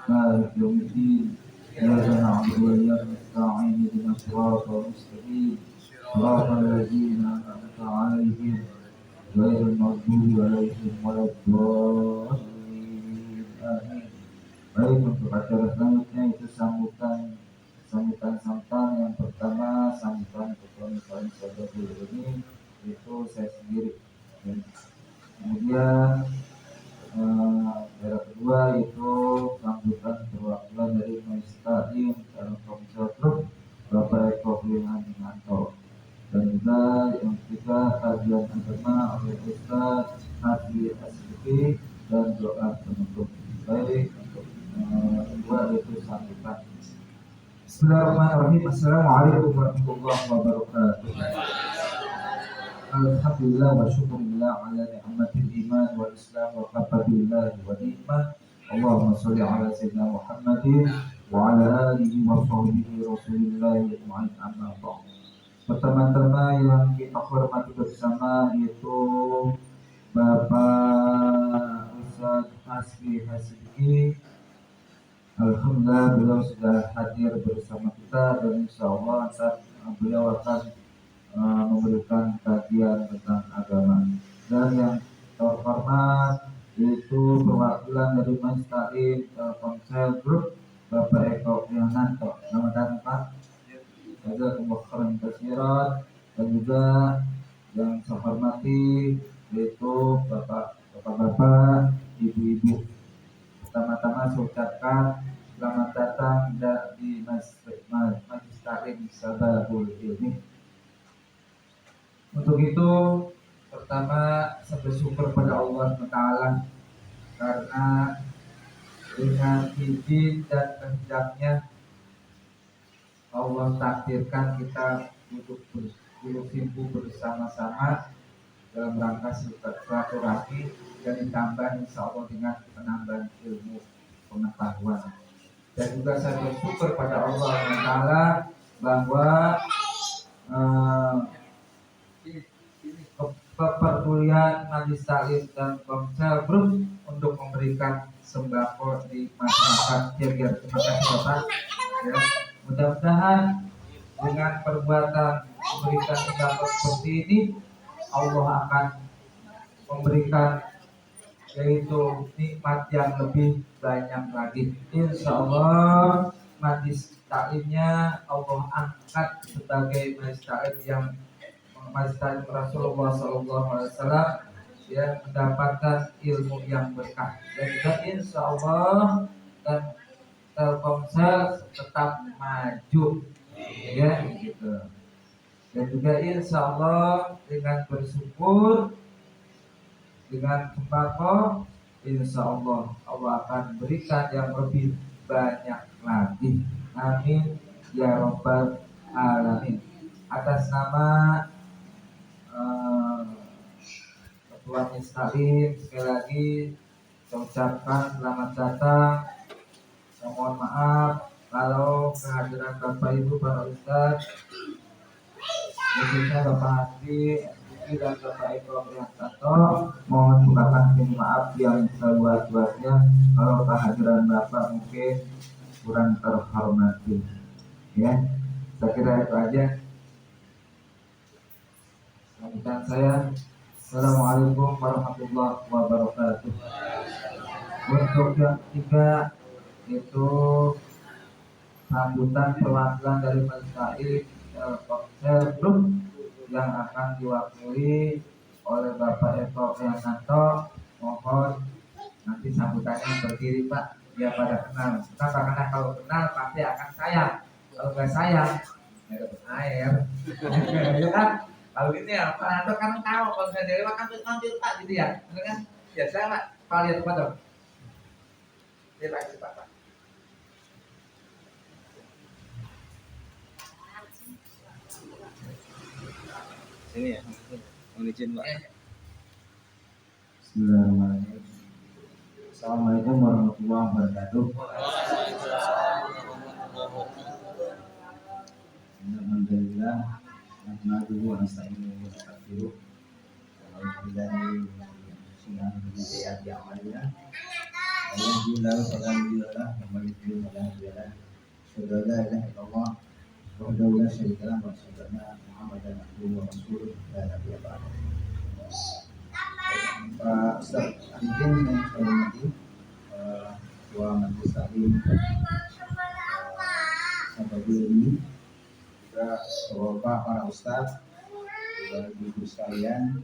مالك يوم الدين إياك نعبد وإياك نستعين اهدنا الصراط المستقيم صراط الذين أنعمت عليهم غير المغضوب عليهم ولا الضالين آمين. Baik, untuk acara selanjutnya itu sambutan yang pertama, sambutan ketua saudara ini itu saya sendiri. Kemudian acara kedua itu sambutan perwakilan dari Majelis Taklim dalam Komsel Grup Bapak Eko Prihanto, dan juga yang ketiga kajian agama oleh Ustaz Hasbi SPP dan doa penutup. Baik, untuk kedua itu sambutan. Bismillahirrahmanirrahim. Assalamualaikum warahmatullahi wabarakatuh. Alhamdulillah wa syukurillah ala ni'matil iman wal islam wa kafa billahi wa ni'mah. Allahumma sholli ala sayyidina Muhammadin wa ala alihi wa sahbihi rasulillahi ajma'in, amma ba'd. Pertama-tama yang kita hormati bersama itu Bapak Ustaz Hasbi Hasbi. Alhamdulillah beliau sudah hadir bersama kita, dan insya Allah beliau akan memberikan kajian tentang agama. Dan yang terhormat yaitu perwakilan dari Majelis Taklim Komsel Grup Bapak Eko Prihanto. Selamat datang Pak. Jazakumullah khairan. Dan juga yang saya hormati yaitu bapak-bapak, ibu-ibu. Pertama-tama saya ucapkan selamat datang di Majelis Taklim Sabahul Ilmi. Untuk itu, pertama saya bersyukur pada Allah SWT karena dengan izin dan kehendaknya Allah takdirkan kita duduk berkumpul bersama-sama dalam rangka silaturahmi dan ditambah insya Allah dengan penambahan ilmu pengetahuan. Dan juga saya bersyukur pada Allah SWT bahwa perkuliahan Majelis Taklim dan Komsel Grup untuk memberikan sembako di masyarakat Cianjur. Terima kasih Bapak. Ya, mudah-mudahan dengan perbuatan memberikan sembako seperti ini Allah akan memberikan yaitu nikmat yang lebih banyak lagi. Insya Allah Majelis Taklimnya Allah angkat sebagai Majelis Taklim yang Majelis Taklim Rasulullah SAW, ya, mendapatkan ilmu yang berkah. Dan juga insya Allah dan Telkomsel tetap maju, ya gitu. Dan juga insya Allah dengan bersyukur dengan sembako, insya Allah Allah akan berikan yang lebih banyak lagi. Amin ya robbal alamin. Atas nama Ketua Majelis Taklim, sekali lagi saya ucapkan selamat datang. Mohon maaf kalau kehadiran Bapak Ibu para Ustaz, khususnya Bapak Hasbi dan Bapak Eko Prihanto, mohon bukakan pintu maaf yang seluas-luasnya kalau kehadiran Bapak mungkin kurang terhormati. Ya, saya kira itu aja. Sambutan saya, Assalamualaikum warahmatullahi wabarakatuh. Untuk yang ketiga itu sambutan perwakilan dari Majelis Taklim Komsel Grup yang akan diwakili oleh Bapak Eko Prihanto. Mohon nanti sambutannya berdiri Pak, biar pada kenal. Kenapa? Karena kalau kenal pasti akan sayang. Kalau nggak sayang, nggak dapat air. Ya kan? Kalau ini ya Pak Prihanto kan tahu kalau saya dari makan tuh ngambil Pak gitu ya, benar kan? Ya saya Pak, Pak lihat Pak dong. Lihat lagi Pak. Ini ya, mohon izin Pak. Bismillahirrahmanirrahim. Assalamualaikum warahmatullahi wabarakatuh. Alhamdulillah, nahmaduhu wa nasta'inuhu wa nastaghfiruh. Alhamdulillah, sunnah bi amalina. Alhamdulillah, asyhadu an la ilaha illallah wahdahu la syarika lahu wa asyhadu anna Muhammadan abduhu wa rasuluh la nabiyya ba'dahu. Pak Ustaz Arifin yang saya hormati, Ketua Majelis Taklim Sababul ini, juga Bapak para Ustaz, juga ibu sekalian,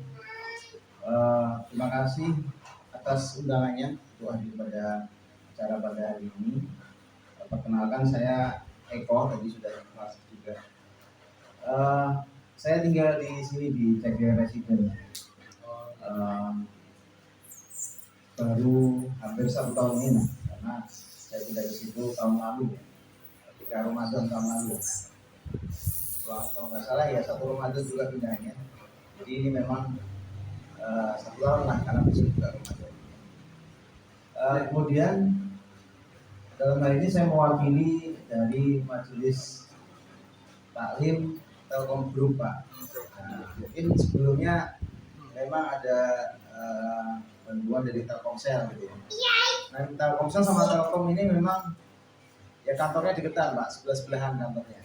terima kasih atas undangannya untuk hadir pada acara pada hari ini. Perkenalkan, saya Eko, tadi sudah kelas juga. Saya tinggal di sini di Cagya Residen. Baru hampir 1 tahun ini, karena saya tidak ke situ tahun lalu, ketika Ramadan tahun lalu. Kalau nggak salah ya 1 Ramadan juga pindahnya. Jadi ini memang 1 tahun lah, karena besok juga Ramadan. Kemudian dalam hal ini saya mewakili dari Majelis Taklim Telkom Group, Pak. Mungkin sebelumnya memang ada bantuan dari Telkomsel gitu ya. Nah, Telkomsel sama Telkom ini memang ya kantornya deketan, Pak, sebelah-sebelahan kantornya.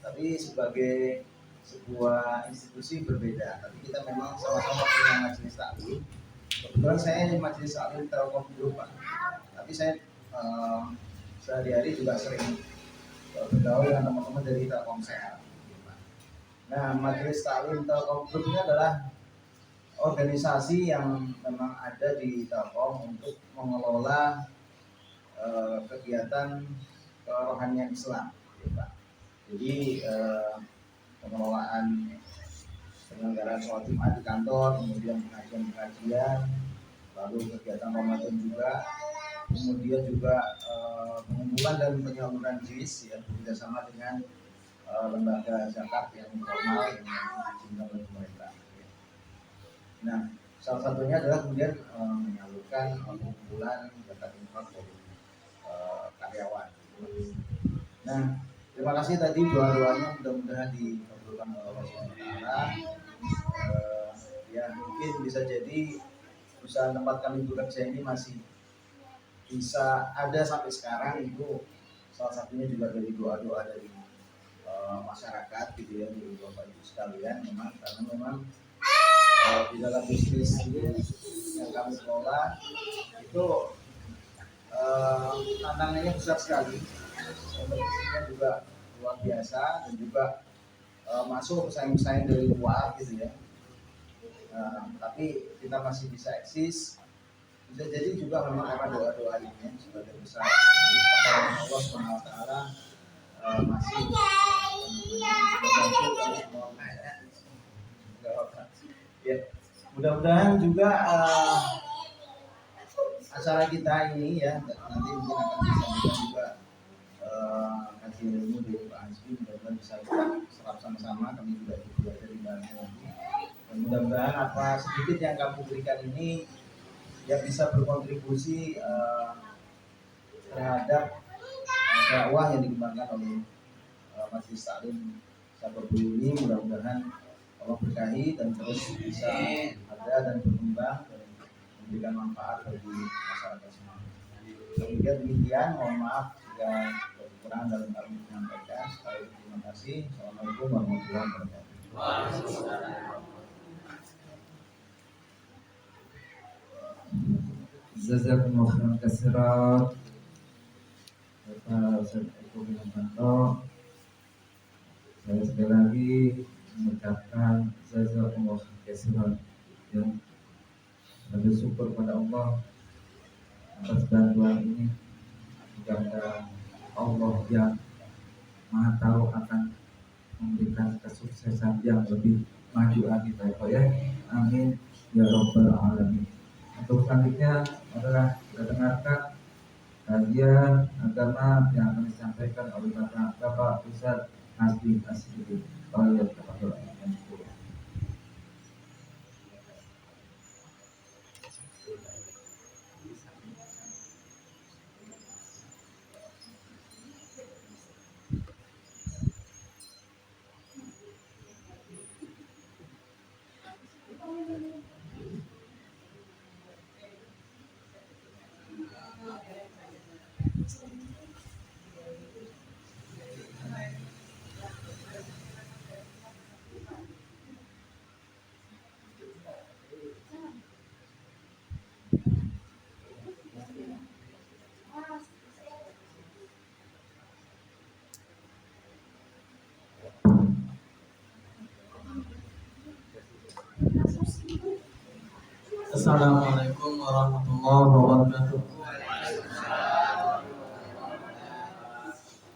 Tapi sebagai sebuah institusi berbeda. Tapi kita memang sama-sama punya majelis taklim. Kebetulan saya di majelis taklim Telkom Group, Pak. Tapi saya sehari-hari juga sering bergaul dengan teman-teman dari Telkomsel. Nah, majelis taklim Telkom Group ini adalah organisasi yang memang ada di Telkom untuk mengelola kegiatan kerohanian Islam, ya, Pak. Jadi pengelolaan penyelenggaraan sholat Jumat di kantor, kemudian pengajian-pengajian, lalu kegiatan Ramadan juga, kemudian juga pengumpulan dan penyaluran jis ya, bekerjasama dengan lembaga zakat yang formal yang diizinkan oleh pemerintah. Nah, salah satunya adalah kemudian menyalurkan pengumpulan zakat infak dari karyawan. Nah, terima kasih tadi doa-doanya, mudah-mudahan dikabulkan oleh Allah SWT. Ya, mungkin bisa jadi usaha tempat kami bekerja ini masih bisa ada sampai sekarang, itu salah satunya juga dari doa-doa dari masyarakat gitu ya, dari Bapak Ibu sekalian. Memang karena memang di dalam bisnis ini yang kami kelola itu tantangannya besar sekali, kompetisinya juga luar biasa, dan juga masuk pesaing-pesaing dari luar gitu ya. Tapi kita masih bisa eksis. Bisa jadi juga memang karena doa-doa ini sebagai besar dari Allah SWT masih membantu kami semua. Ya, mudah-mudahan juga acara kita ini ya nanti mungkin akan disampaikan juga kaji ilmu dari Pak Hasbi, mudah-mudahan bisa kita serap sama-sama, kami juga belajar di dalamnya nanti. Dan mudah-mudahan apa sedikit yang kami berikan ini ya bisa berkontribusi terhadap dakwah yang dikembangkan oleh Majelis Taklim Sababul ini. Mudah-mudahan Allah berkahi dan terus bisa ada dan berkembang dan memberikan manfaat bagi masyarakat semua. Kemudian demikian, mohon maaf jika kekurangan dalam kami menyampaikan. Sekali lagi terima kasih. Assalamualaikum warahmatullahi wabarakatuh. Jazakumullah khairan katsiran. Bapak Ustaz Eko Wimanto, saya sekali lagi mengucapkan jazakumullah khairan katsiran, yang bersyukur pada Allah atas bantuan ini. Mudah-mudahan Allah yang Maha Tahu akan memberikan kesuksesan yang lebih maju lagi, Pak ya. Amin ya Rabbal Alamin. Untuk selanjutnya adalah kita dengarkan kajian agama yang akan disampaikan oleh Bapak Ustaz Hasbi Asyiddin. Assalamualaikum warahmatullahi wabarakatuh.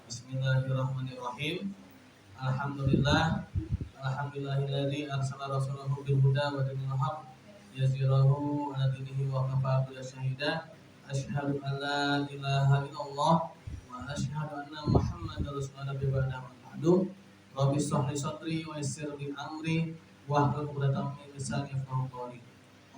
Bismillahirrahmanirrahim. Alhamdulillahilladzi arsala rasulahu bil huda wa dinil haq yazirahu ala dinihi wa kafa billahi syahida. Asyhadu an la ilaha illallah wa asyhadu anna Muhammadar rasulullah ba'du. Rabbi shrah li sadri wa yassir li amri wahlul 'uqdatam min lisani yafqahu qawli.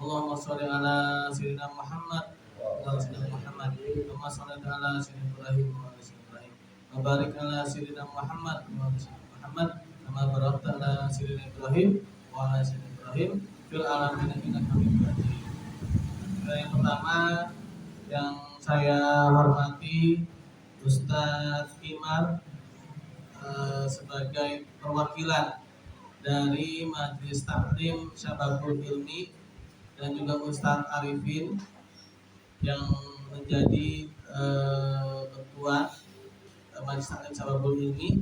Allahumma sholli ala sayyidina Muhammad wa ala sayyidina Muhammad kama shallaita ala sayyidina Ibrahim wa ala sayyidina Ibrahim wa barik ala sayyidina Muhammad wa ala sayyidina Muhammad kama barakta ala sayyidina Ibrahim wa ala sayyidina Ibrahim fil alamin innaka Hamidum Majid. Yang pertama yang saya hormati Ustadz Imar sebagai perwakilan dari Majelis Taklim Syababul Ilmi dan juga Ustadz Arifin yang menjadi ketua Majelis Taklim Syababul Ilmi,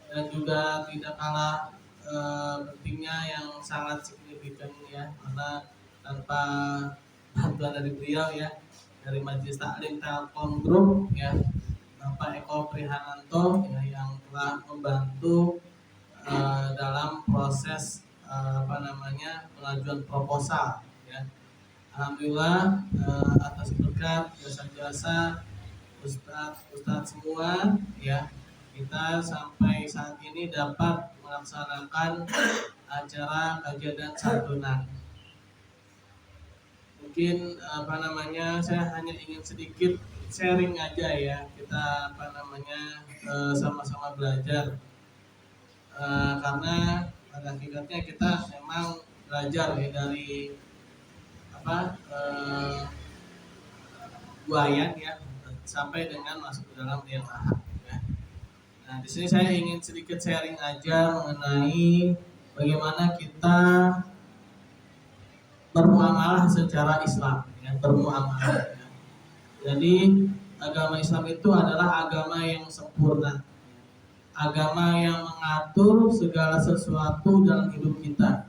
dan juga tidak kalah pentingnya yang sangat signifikan ya, karena tanpa bantuan dari beliau ya, dari Majelis Taklim Telkom Group ya, Bapak Eko Prihananto ya, yang telah membantu dalam proses pengajuan proposal ya. Alhamdulillah atas berkat jasa-jasa Ustadz semua ya, kita sampai saat ini dapat melaksanakan acara kajian dan santunan. Mungkin saya hanya ingin sedikit sharing aja ya, kita sama-sama belajar. Karena pada hakikatnya kita memang belajar ya dari buayan ya sampai dengan masuk ke dalam liang lahat ya. Nah, di sini saya ingin sedikit sharing aja mengenai bagaimana kita bermuamalah secara Islam ya, bermuamalah ya. Jadi agama Islam itu adalah agama yang sempurna, agama yang mengatur segala sesuatu dalam hidup kita,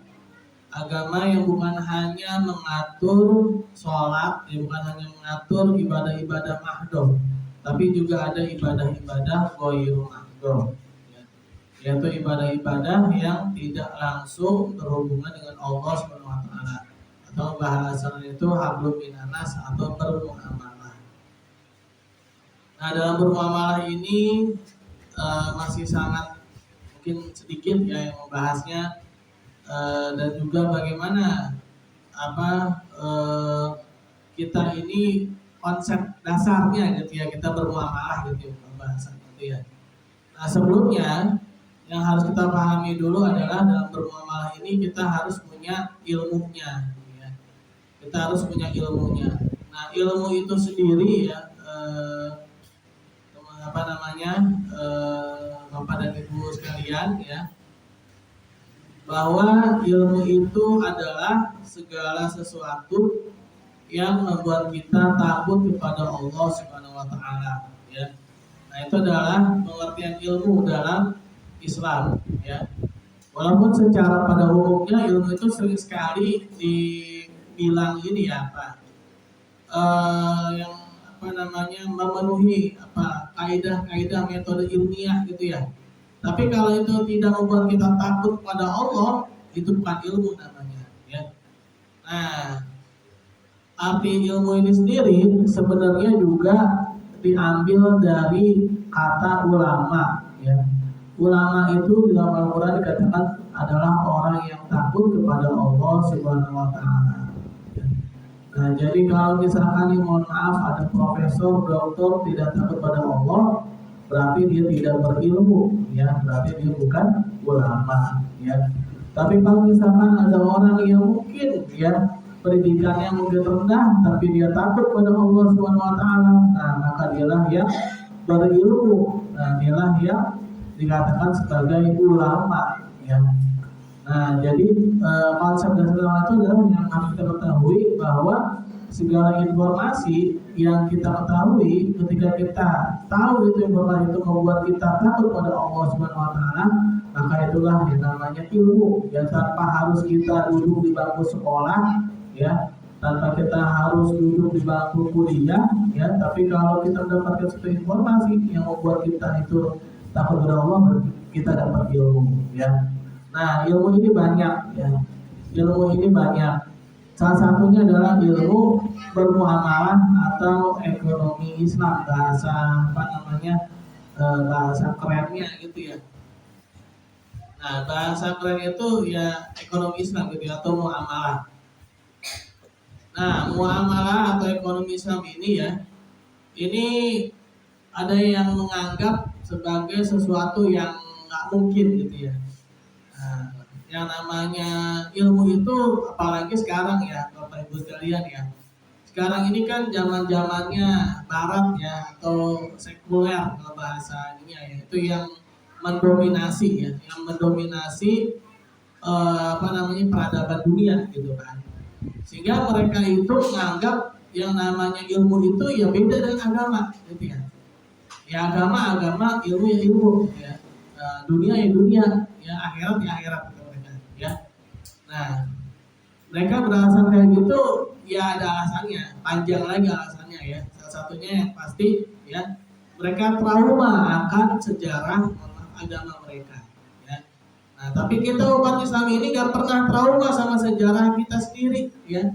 agama yang bukan hanya mengatur sholat, bukan hanya mengatur ibadah-ibadah mahdoh, tapi juga ada ibadah-ibadah ghairu mahdoh, yaitu ibadah-ibadah yang tidak langsung berhubungan dengan Allah SWT, atau bahasanya itu hablum minanas atau bermuamalah. Nah, dalam bermuamalah ini masih sangat mungkin sedikit ya yang membahasnya, dan juga bagaimana kita ini konsep dasarnya gitu ya, kita bermuamalah gitu ya, pembahasan gitu ya. Nah, sebelumnya yang harus kita pahami dulu adalah dalam bermuamalah ini kita harus punya ilmunya ya. Kita harus punya ilmunya. Nah, ilmu itu sendiri ya, Bapak dan Ibu sekalian ya, bahwa ilmu itu adalah segala sesuatu yang membuat kita takut kepada Allah Subhanahu wa taala ya. Nah, itu adalah pengertian ilmu dalam Islam ya. Walaupun secara pada umumnya ilmu itu sering sekali dibilang ini ya yang memenuhi kaidah-kaidah metode ilmiah gitu ya. Tapi kalau itu tidak membuat kita takut pada Allah, itu bukan ilmu namanya ya. Nah, arti ilmu ini sendiri sebenarnya juga diambil dari kata ulama ya. Ulama itu di dalam Al-Quran dikatakan adalah orang yang takut kepada Allah Subhanahu wa taala. Nah, jadi kalau misalkan mohon maaf ada profesor, doktor tidak takut pada Allah, berarti dia tidak berilmu ya, berarti dia bukan ulama ya. Tapi kalau misalkan ada orang yang mungkin ya pendidikannya mungkin rendah tapi dia takut pada Allah Subhanahu wa taala, nah maka dialah yang berilmu. Nah, dialah yang dikatakan sebagai ulama ya. Nah, jadi konsep dasar itu adalah yang harus kita ketahui bahwa segala informasi yang kita ketahui, ketika kita tahu itu informasi itu membuat kita takut pada Allah Subhanahu wa taala, maka itulah yang namanya ilmu. Ya, tanpa harus kita duduk di bangku sekolah ya, tanpa kita harus duduk di bangku kuliah, ya. Tapi kalau kita mendapatkan suatu informasi yang membuat kita itu takut kepada Allah, berarti kita dapat ilmu, ya. Nah, ilmu ini banyak, ya. Ilmu ini banyak. Salah satunya adalah ilmu bermuamalah atau ekonomi Islam, bahasa bahasa kerennya gitu ya. Nah, bahasa keren itu ya ekonomi Islam gitu ya, atau muamalah. Nah, muamalah atau ekonomi Islam ini ya, ini ada yang menganggap sebagai sesuatu yang nggak mungkin gitu ya. Nah, yang namanya ilmu itu, apalagi sekarang ya, Bapak Ibu sekalian ya. Sekarang ini kan zaman-zamannya Barat ya, atau sekuler kalau bahasa ini ya, itu yang mendominasi ya, yang mendominasi peradaban dunia gitu kan. Sehingga mereka itu menganggap yang namanya ilmu itu ya beda dengan agama gitu ya. Ya agama, ilmu ya ilmu ya. Dunia ya dunia, ya akhirat ya akhirat gitu mereka ya. Nah, mereka beralasan kayak gitu ya ada alasannya, panjang lagi alasannya ya. Salah satunya yang pasti ya, mereka trauma akan sejarah agama mereka ya. Nah, tapi kita umat Islam ini gak pernah trauma sama sejarah kita sendiri ya.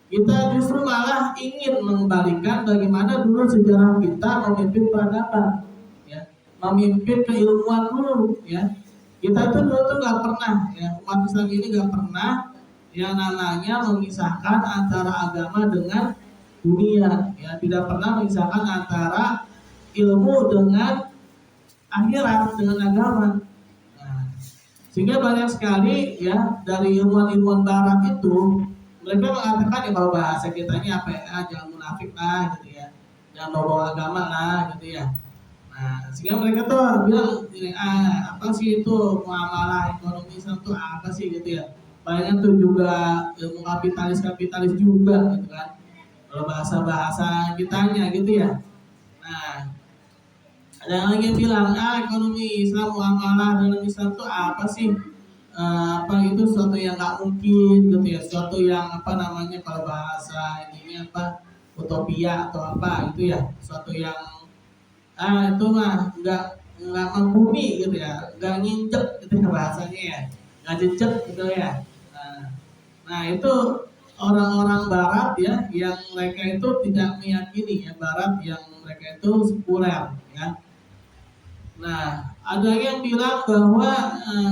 Kita justru malah ingin mengembalikan bagaimana dulu sejarah kita memimpin peradaban ya, memimpin keilmuan dulu ya. Kita itu dulu tuh gak pernah ya, umat Islam ini gak pernah yang namanya memisahkan antara agama dengan dunia ya, tidak pernah memisahkan antara ilmu dengan akhirat, dengan agama. Nah, sehingga banyak sekali ya dari ilmuwan-ilmuwan Barat itu mereka mengatakan ya, kalau bahasa kitanya apa ya, jangan munafik lah gitu ya, jangan bawa agama lah gitu ya. Nah, sehingga mereka tuh bilang apa sih itu muamalah ekonomi Islam tuh apa sih gitu ya. Banyak tuh juga ilmu kapitalis juga gitu kan, kalau bahasa kitanya gitu ya. Nah, ada yang lagi yang bilang ekonomi Islam, muamalah dalam Islam tuh apa sih? Itu sesuatu yang nggak mungkin gitu ya, sesuatu yang kalau bahasa ininya utopia atau apa gitu ya, sesuatu yang itu mah nggak membumi gitu ya, nggak nginjek gitu ya bahasanya ya, nggak jejak gitu ya. Nah itu orang-orang Barat ya, yang mereka itu tidak meyakini ya, Barat yang mereka itu sekuler ya. Nah ada yang bilang bahwa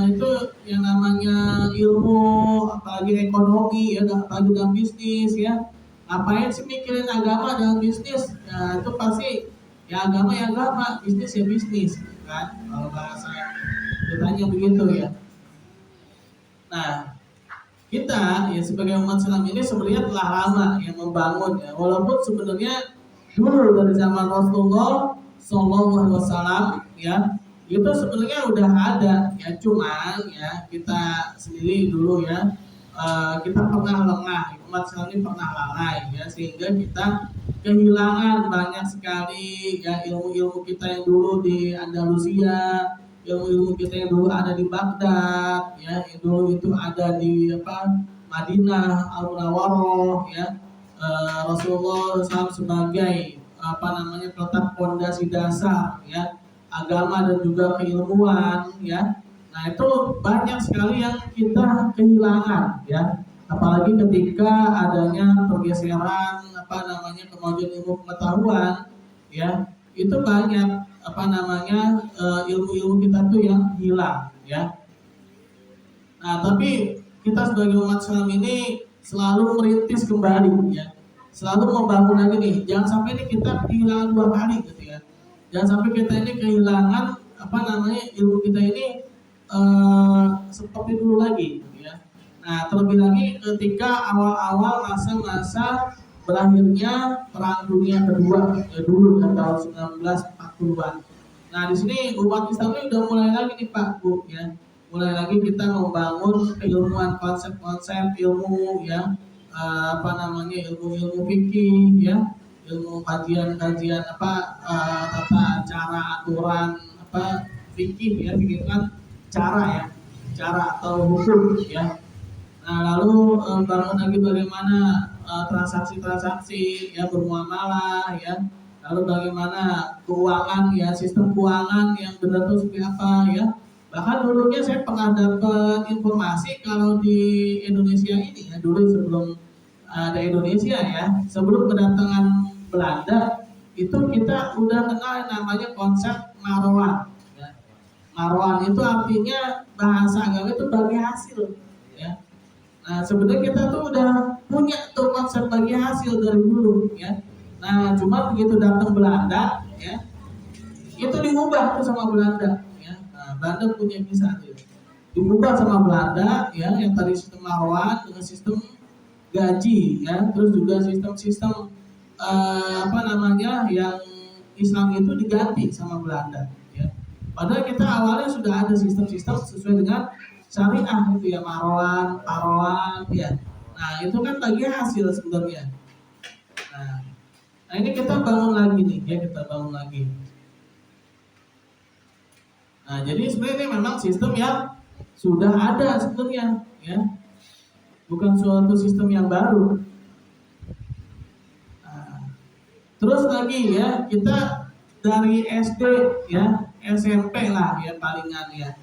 itu yang namanya ilmu, apalagi ekonomi ya, apalagi dalam bisnis ya, ngapain sih mikirin agama dalam bisnis? Nah, itu pasti ya agama ya agama, bisnis ya bisnis kan, kalau bahasa kitanya begitu ya. Nah kita ya sebagai umat Islam ini sebenarnya telah lama yang membangun ya, walaupun sebenarnya dulu dari zaman Rasulullah SAW ya, itu sebenarnya udah ada ya, cuman ya kita sendiri dulu ya, kita pernah lengah, umat Islam ini pernah lalai ya, sehingga kita kehilangan banyak sekali ya ilmu-ilmu kita yang dulu di Andalusia, ilmu-ilmu kita yang dulu ada di Baghdad ya, yang dulu itu ada di Madinah Al-Munawwarah ya. Rasulullah SAW sebagai peletak pondasi dasar ya agama dan juga keilmuan ya. Nah itu banyak sekali yang kita kehilangan ya, apalagi ketika adanya pergeseran kemajuan ilmu pengetahuan ya, itu banyak ilmu-ilmu kita tuh yang hilang ya. Nah tapi kita sebagai umat Islam ini selalu merintis kembali ya, selalu membangun lagi nih, jangan sampai ini kita kehilangan 2 kali gitu ya, jangan sampai kita ini kehilangan ilmu kita ini seperti dulu lagi gitu ya. Nah terlebih lagi ketika awal-awal masa-masa berakhirnya Perang Dunia Kedua ya, dulu tahun 1940-an. Nah di sini umat Islam ini udah mulai lagi nih Pak Bu ya, mulai lagi kita membangun keilmuan, konsep-konsep ilmu ya, ilmu-ilmu fikih ya, ilmu kajian tata cara aturan fikih ya, fikih kan cara atau hukum ya. Nah lalu bangun lagi bagaimana transaksi-transaksi ya, bermuamalah ya, lalu bagaimana keuangan ya, sistem keuangan yang benar itu seperti apa ya. Bahkan dulunya saya pernah dapat informasi kalau di Indonesia ini ya, dulu sebelum ada Indonesia ya, sebelum kedatangan Belanda itu kita udah kenal namanya konsep marwan ya. Marwan itu artinya bahasa agama itu bagi hasil ya. Nah sebenarnya kita tuh udah punya tuh konsep bagi hasil dari dulu ya. Nah cuma begitu datang Belanda ya, itu diubah tuh sama Belanda ya. Nah, Belanda punya bisa tuh diubah sama Belanda ya, yang tadi sistem marwan dengan sistem gaji ya, terus juga sistem-sistem yang Islam itu diganti sama Belanda ya. Padahal kita awalnya sudah ada sistem-sistem sesuai dengan syariah itu ya, marwan, parowan ya. Nah itu kan bagi hasil sebenarnya. Nah ini kita bangun lagi nih ya, kita bangun lagi. Nah jadi sebenarnya ini memang sistem yang sudah ada sebenarnya ya, bukan suatu sistem yang baru. Terus lagi ya, kita dari SD ya, SMP lah ya palingan ya.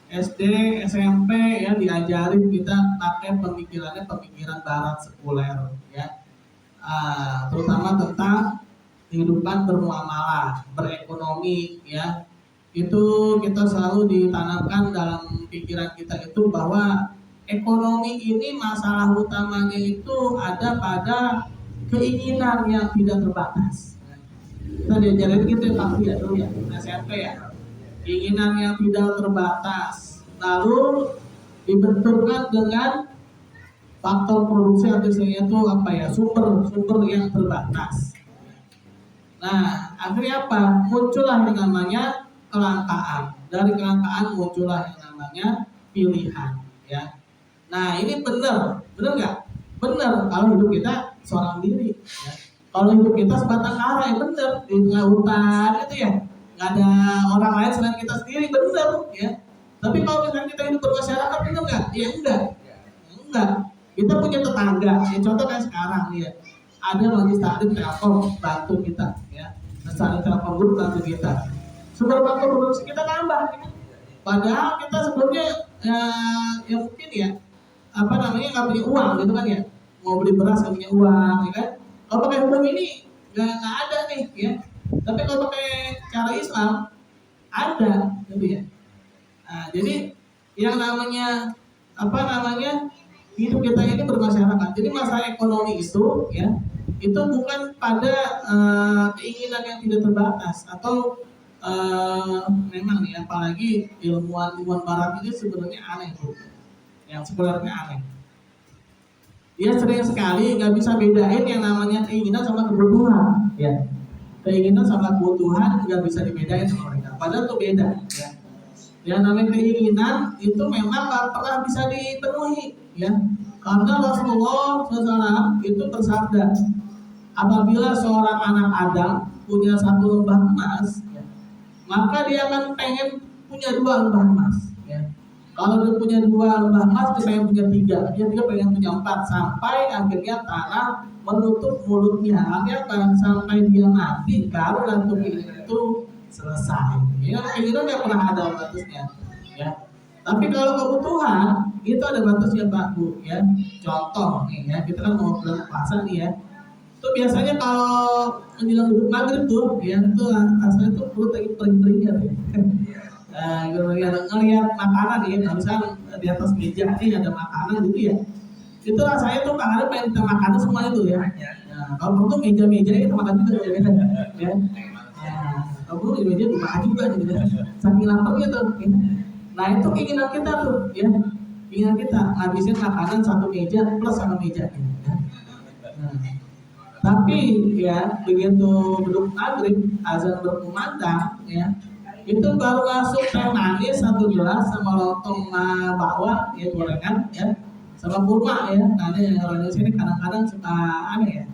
SD, SMP ya diajarin kita pakai pemikiran barat sekuler ya. Terutama tentang kehidupan bermuamalah, berekonomi ya. Itu kita selalu ditanamkan dalam pikiran kita itu bahwa ekonomi ini masalah utamanya itu ada pada keinginan yang tidak terbatas. Kita diajarin gitu ya Pak ya dulu ya, SMP ya. Keinginan yang tidak terbatas. Lalu dibenturkan dengan faktor produksi atau istilahnya itu apa ya, sumber yang terbatas. Nah akhirnya apa? Muncullah yang namanya kelangkaan. Dari kelangkaan muncullah yang namanya pilihan ya. Nah ini benar nggak? Benar kalau hidup kita seorang diri ya. Kalau hidup kita sebatang kara ya benar, di tengah hutan itu ya, nggak ada orang lain selain kita sendiri, benar ya. Tapi kalau misalnya kita hidup bermasyarakat, benar nggak? Ya enggak. Kita punya tetangga ya, contoh kayak sekarang ya, ada lagi Starlink Telkom bantu kita ya, Starlink Telkom Group bantu kita, sumber faktor produksi kita tambah ya. Padahal kita sebelumnya ya mungkin ya nggak punya uang gitu kan ya, mau beli beras nggak punya uang ya kan. Kalau pakai hukum ini nggak ada nih ya, tapi kalau pakai cara Islam ada gitu ya. Nah, jadi yang namanya hidup kita ini bermasyarakat. Jadi masalah ekonomi itu ya, itu bukan pada keinginan yang tidak terbatas atau memang nih, apalagi ilmuwan barat ini sebenarnya aneh tuh, yang sebenarnya aneh. Dia sering sekali nggak bisa bedain yang namanya keinginan sama kebutuhan ya. Keinginan sama kebutuhan nggak bisa dibedain sama mereka, padahal itu beda ya. Yang namanya keinginan itu memang nggak pernah bisa dipenuhi ya, karena Rasulullah SAW itu bersabda, apabila seorang anak Adam punya satu lembah emas ya, maka dia akan pengen punya 2 lembah emas ya. Kalau dia punya 2 lembah emas, dia pengen punya 3, dia pengen punya 4, sampai akhirnya tanah menutup mulutnya. Artinya sampai dia mati, baru lantung itu selesai. Ya, keinginan nggak pernah ada batasnya. Ya. Tapi kalau kebutuhan itu ada batasnya Pak Bu. Ya. Contoh nih ya, kita kan mau bulan puasa nih ya. Itu biasanya kalau menjelang duduk maghrib tuh, ya itu rasanya tuh perut lagi perih-perihnya. Ngelihat makanan ya, misalnya di atas meja nih ada makanan gitu ya, itu rasanya tuh tangannya pengen kita makan semua itu ya. Nah, kalau perlu meja-meja kita makan juga ya. Kalau perlu meja dimakan juga gitu ya. Saking laparnya tuh. Nah itu keinginan kita tuh ya, keinginan kita ngabisin makanan satu meja plus sama meja. Ya. Nah, tapi ya begitu duduk maghrib, azan berkumandang ya, itu baru masuk teh manis 1 gelas sama lontong bakwan ya, gorengan ya, sama kurma ya. Nah ini orang Indonesia ini kadang-kadang suka aneh ya,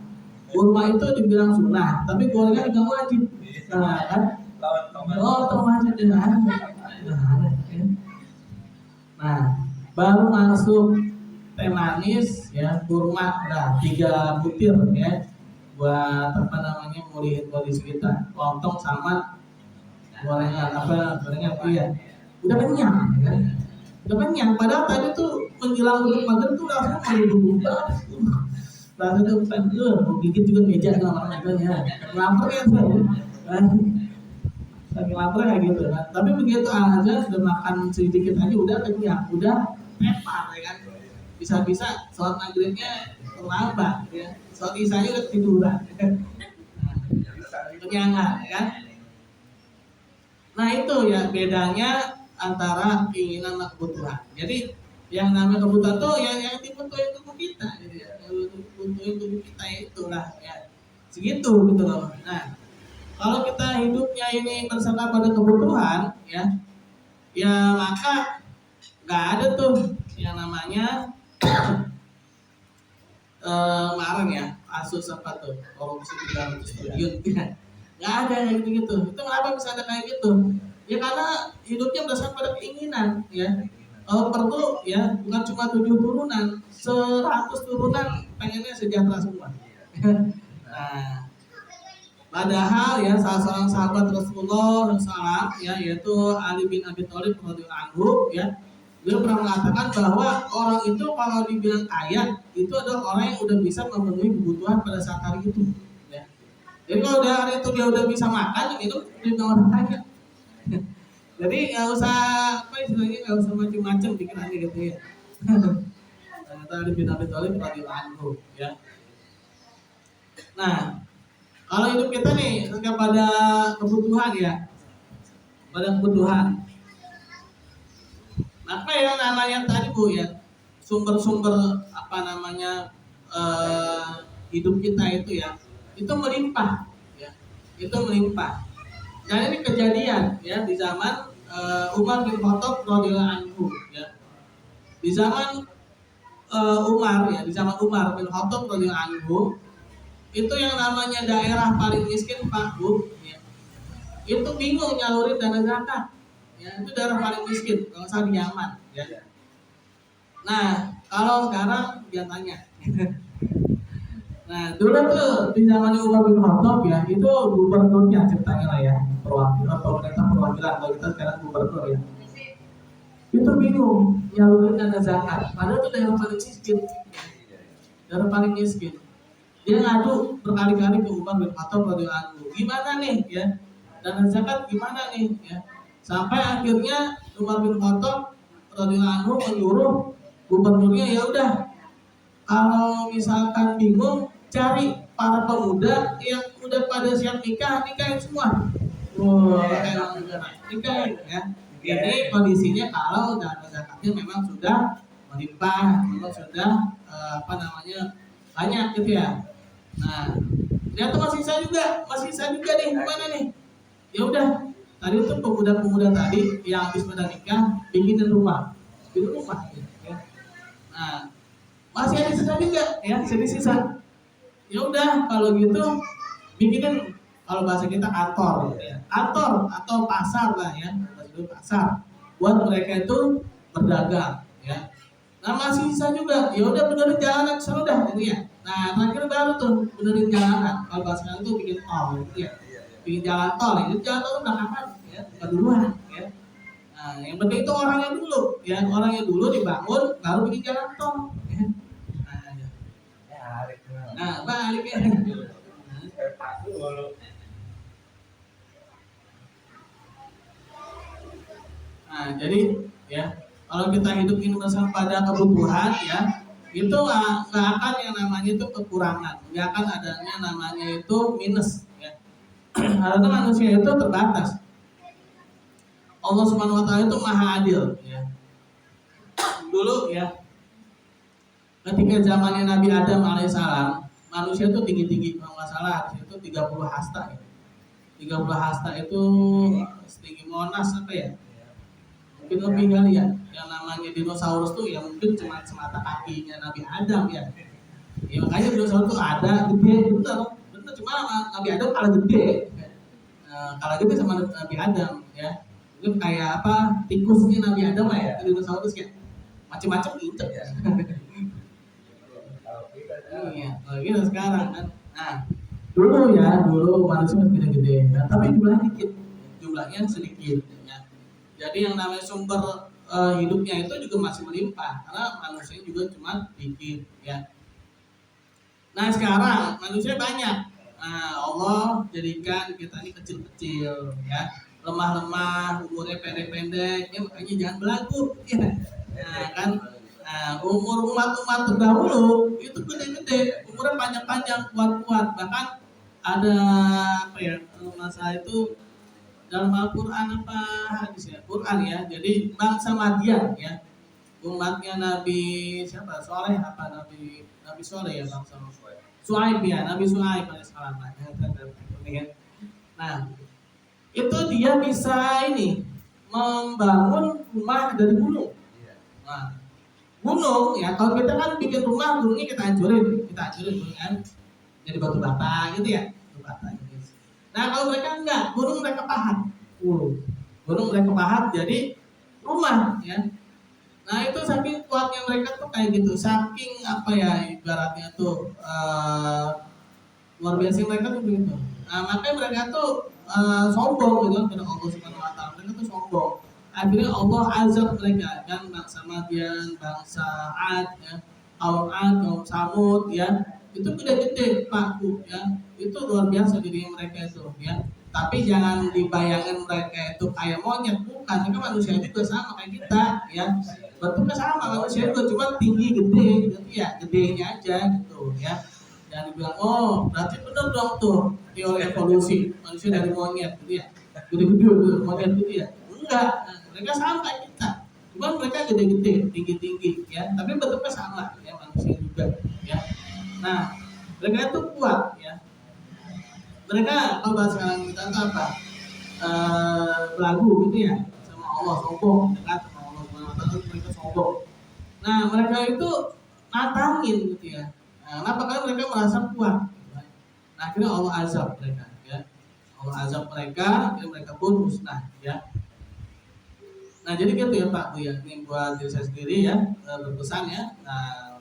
kurma itu dibilang sunnah tapi gorengan juga wajib. Nah kan, lontong wajib ya. Nah baru masuk teh manis, ya, kurma, nah 3 butir ya, buat apa namanya mulihin kondisi kita. Lontong sama gorengan iya. Udah kenyang, ya. Udah kenyang. Padahal tadi tuh menjelang untuk maghrib tuh rasanya masih berubah. Rasanya tuh mau gigit juga meja sama orangnya. Lapar ya tuh. Saking lapar kayak gitu kan. Tapi begitu aja sudah makan sedikit aja udah kenyang, udah tepar ya kan. Bisa-bisa sholat maghribnya terlambat ya. Sholat isanya udah tiduran. Kenyangan ya kan. Nah itu ya bedanya antara keinginan dan kebutuhan. Jadi yang namanya kebutuhan tuh yang dibutuhin tubuh kita, gitu ya. Yang dibutuhin tubuh kita itulah ya segitu gitu loh. Nah kalau kita hidupnya ini bersandar pada kebutuhan ya maka nggak ada tuh yang namanya kemarin ya kasus apa tuh korupsi 300 triliun nggak ada yang gitu. Itu kenapa bisa ada kayak gitu? Ya karena hidupnya berdasarkan pada keinginan ya. Kalau perlu ya bukan cuma 7 turunan, 100 turunan pengennya sejahtera semua. Nah, padahal ya salah seorang sahabat Rasulullah SAW ya yaitu Ali bin Abi Thalib radhiyallahu anhu ya, dia pernah mengatakan bahwa orang itu kalau dibilang kaya itu adalah orang yang udah bisa memenuhi kebutuhan pada saat hari itu. Jadi kalau udah hari itu dia udah bisa makan, itu dia orang kaya. Jadi nggak usah apa istilahnya nggak usah macam-macam pikirannya gitu ya. Tadi bin Abi Thalib radhiyallahu anhu ya. Nah kalau hidup kita nih kepada kebutuhan ya, pada kebutuhan. Maka yang namanya tadi Bu ya sumber-sumber apa namanya hidup kita itu ya. Itu melimpah ya, itu melimpah. Dan ini kejadian ya di zaman Umar bin Khattab radhiyallahu anhu ya. Di zaman Umar ya, di zaman Umar bin Khattab radhiyallahu anhu itu yang namanya daerah paling miskin Pak Bu ya. Itu bingung nyalurin dana zakat. Ya, itu daerah paling miskin kalau saya di Yaman ya. Nah, kalau sekarang dia tanya nah, dulu tuh di zaman Umar bin Khattab ya, itu gubernurnya ceritanya lah ya, perwakilan pemerintah perwakilan kalau kita sekarang gubernur ya. Itu bingung nyalurin dana zakat, padahal itu daerah paling miskin, daerah paling miskin. Dia ngadu berkali-kali ke Umar bin Khattab radhiyallahu anhu, gimana nih ya, dana zakat gimana nih ya, sampai akhirnya Umar bin Khattab radhiyallahu anhu menyuruh gubernurnya ya udah, kalau misalkan bingung cari para pemuda yang udah pada siap nikahin semua. Nikahin ya. Ini kondisinya kalau dana zakatnya memang sudah melimpah, memang sudah banyak gitu ya. Nah, ternyata masih sisa juga nih, gimana nih? Ya udah, tadi tuh pemuda-pemuda tadi yang habis pada nikah bikin rumah gitu ya. Nah, masih ada sisa juga ya, sisa. Ya udah kalau gitu bikinin kalau bahasa kita kantor ya. Kantor atau pasar lah ya, pasar buat mereka itu berdagang ya. Nah masih sisa juga, ya udah benerin jalanan sana udah gitu ya. Nah terakhir baru tuh benerin jalanan. Kalau bahasa itu bikin tol gitu ya, bikin jalan tol. Itu jalan tol belakangan ya, bukan duluan ya. Nah yang penting itu orangnya dulu dibangun baru bikin jalan tol ya. Nah, balik ya. Nah, jadi ya, kalau kita hidup ini bersama pada kebutuhan ya, itu nggak akan yang namanya itu kekurangan, nggak akan adanya namanya itu minus ya. Karena manusia itu terbatas. Allah Subhanahu wa taala itu Maha Adil ya. Dulu ya, ketika zamannya Nabi Adam alaihissalam, manusia itu tinggi-tinggi, kalau nggak salah itu 30 hasta ya. 30 hasta itu setinggi Monas apa ya? Mungkin lebih kali ya. Yang namanya dinosaurus tuh ya mungkin cuma semata kakinya Nabi Adam ya. Ya makanya dinosaurus tuh ada gede, bener cuma Nabi Adam kalah gede. Kalah gede sama Nabi Adam ya. Mungkin kayak apa tikusnya Nabi Adam lah ya, dinosaurus ya. Macam-macam injek ya. Iya, kalau gitu sekarang kan. Nah, dulu manusia masih gede-gede, nah, tapi jumlahnya sedikit. Ya. Jadi yang namanya sumber hidupnya itu juga masih melimpah, karena manusia juga cuma dikit, ya. Nah sekarang manusia banyak. Nah, Allah jadikan kita ini kecil-kecil, ya, lemah-lemah, umurnya pendek-pendek, ya makanya jangan belagu, ya. Nah kan, umur umat-umat terdahulu itu gede-gede, umurnya panjang-panjang, kuat-kuat, bahkan ada apa ya masalah itu dalam Al-Quran apa hadis ya, Quran ya. Jadi bangsa Madian ya, umatnya Nabi siapa? Soleh apa Nabi Soleh ya, bangsa Suaib ya, Nabi Suaib alaihissalam. Nah, itu dia bisa ini membangun rumah dari gunung. Nah, gunung ya, kalau kita kan bikin rumah gunungnya kita hancurin kan, jadi batu bata gitu ya, batu bata gitu. Nah kalau mereka enggak, gunung mereka pahat, gunung mereka pahat jadi rumah ya. Nah itu saking kuatnya mereka tuh kayak gitu, saking apa ya ibaratnya tuh luar biasa mereka tuh begitu. Nah makanya mereka tuh sombong gitu kan kepada Allah Subhanahu Wa Taala, mereka tuh sombong. Akhirnya Allah azab mereka kan, bangsa Madian, bangsa Ad ya, kaum Ad, kaum Samud ya, itu gede-gede paku ya, itu luar biasa diri mereka itu ya. Tapi jangan dibayangin mereka itu kayak monyet, bukan, mereka manusia juga sama kayak kita ya, bentuknya sama manusia juga, cuma tinggi gede gitu ya, gedenya aja gitu ya. Jangan dibilang oh berarti benar dong tuh teori evolusi manusia dari monyet gitu ya, gede-gede monyet gitu ya, enggak. Mereka sama kayak kita, cuma mereka gede-gede, tinggi-tinggi ya, tapi bentuknya sama ya, manusia juga ya. Nah mereka itu kuat ya. Mereka kalau bahasa sekarang kita itu apa? Belagu gitu ya, sama Allah, sombong, dekat sama Allah Subhanahu Wa Taala, mereka sombong. Nah mereka itu nantangin gitu ya. Nah, kenapa? Karena mereka merasa kuat. Nah akhirnya Allah azab mereka ya. Allah azab mereka, akhirnya mereka pun musnah ya. Nah jadi gitu ya Pak Bu ya, ini buat diri saya sendiri ya, berpesan ya. Nah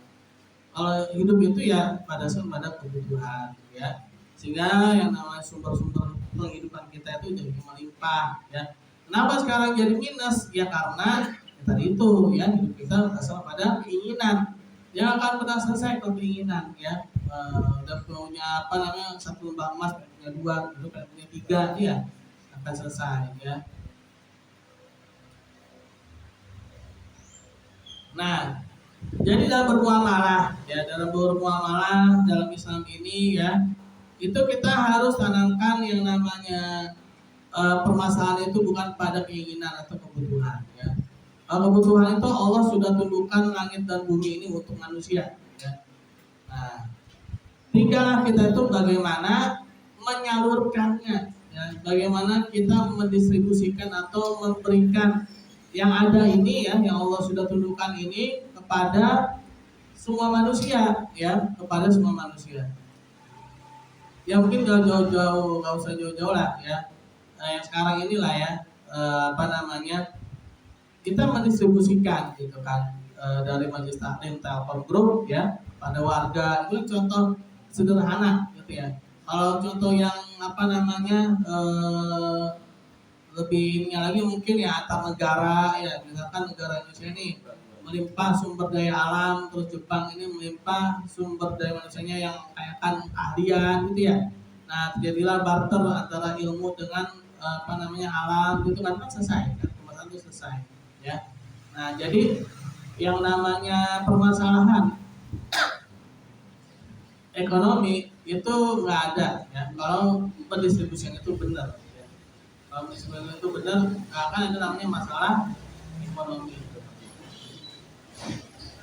kalau hidup itu ya pada kebutuhan ya, sehingga yang namanya sumber-sumber penghidupan kita itu jadi melimpah ya. Kenapa sekarang jadi minus? Ya karena ya tadi itu ya, hidup kita berasal pada keinginan yang akan pernah selesai kalau keinginan ya. Dan punya apa namanya satu lubang emas, punya dua, itu punya tiga, ya akan selesai ya. Nah, jadi dalam bermuamalah ya, dalam Islam ini ya, itu kita harus tanamkan yang namanya permasalahan itu bukan pada keinginan atau kebutuhan ya. Kebutuhan itu Allah sudah tundukkan langit dan bumi ini untuk manusia ya. Nah, tinggal kita itu bagaimana menyalurkannya ya, bagaimana kita mendistribusikan atau memberikan yang ada ini ya, yang Allah sudah tundukkan ini kepada semua manusia ya, kepada semua manusia. Ya mungkin gak jauh-jauh, gak usah jauh-jauh lah ya. Nah, yang sekarang inilah ya, apa namanya, kita mendistribusikan gitu kan, dari Majelis Taklim Telkom Group ya pada warga, itu contoh sederhana gitu ya. Kalau contoh yang apa namanya lebih ini lagi mungkin ya antar negara ya, misalkan negara Indonesia ini melimpah sumber daya alam, terus Jepang ini melimpah sumber daya manusianya yang kayakan keahlian gitu ya. Nah terjadilah barter antara ilmu dengan apa namanya alam gitu kan, selesai kan, permasalahan itu selesai ya. Nah jadi yang namanya permasalahan ekonomi itu nggak ada ya kalau pendistribusian itu benar. Kalau misalnya itu benar, nggak akan ada namanya masalah ekonomi.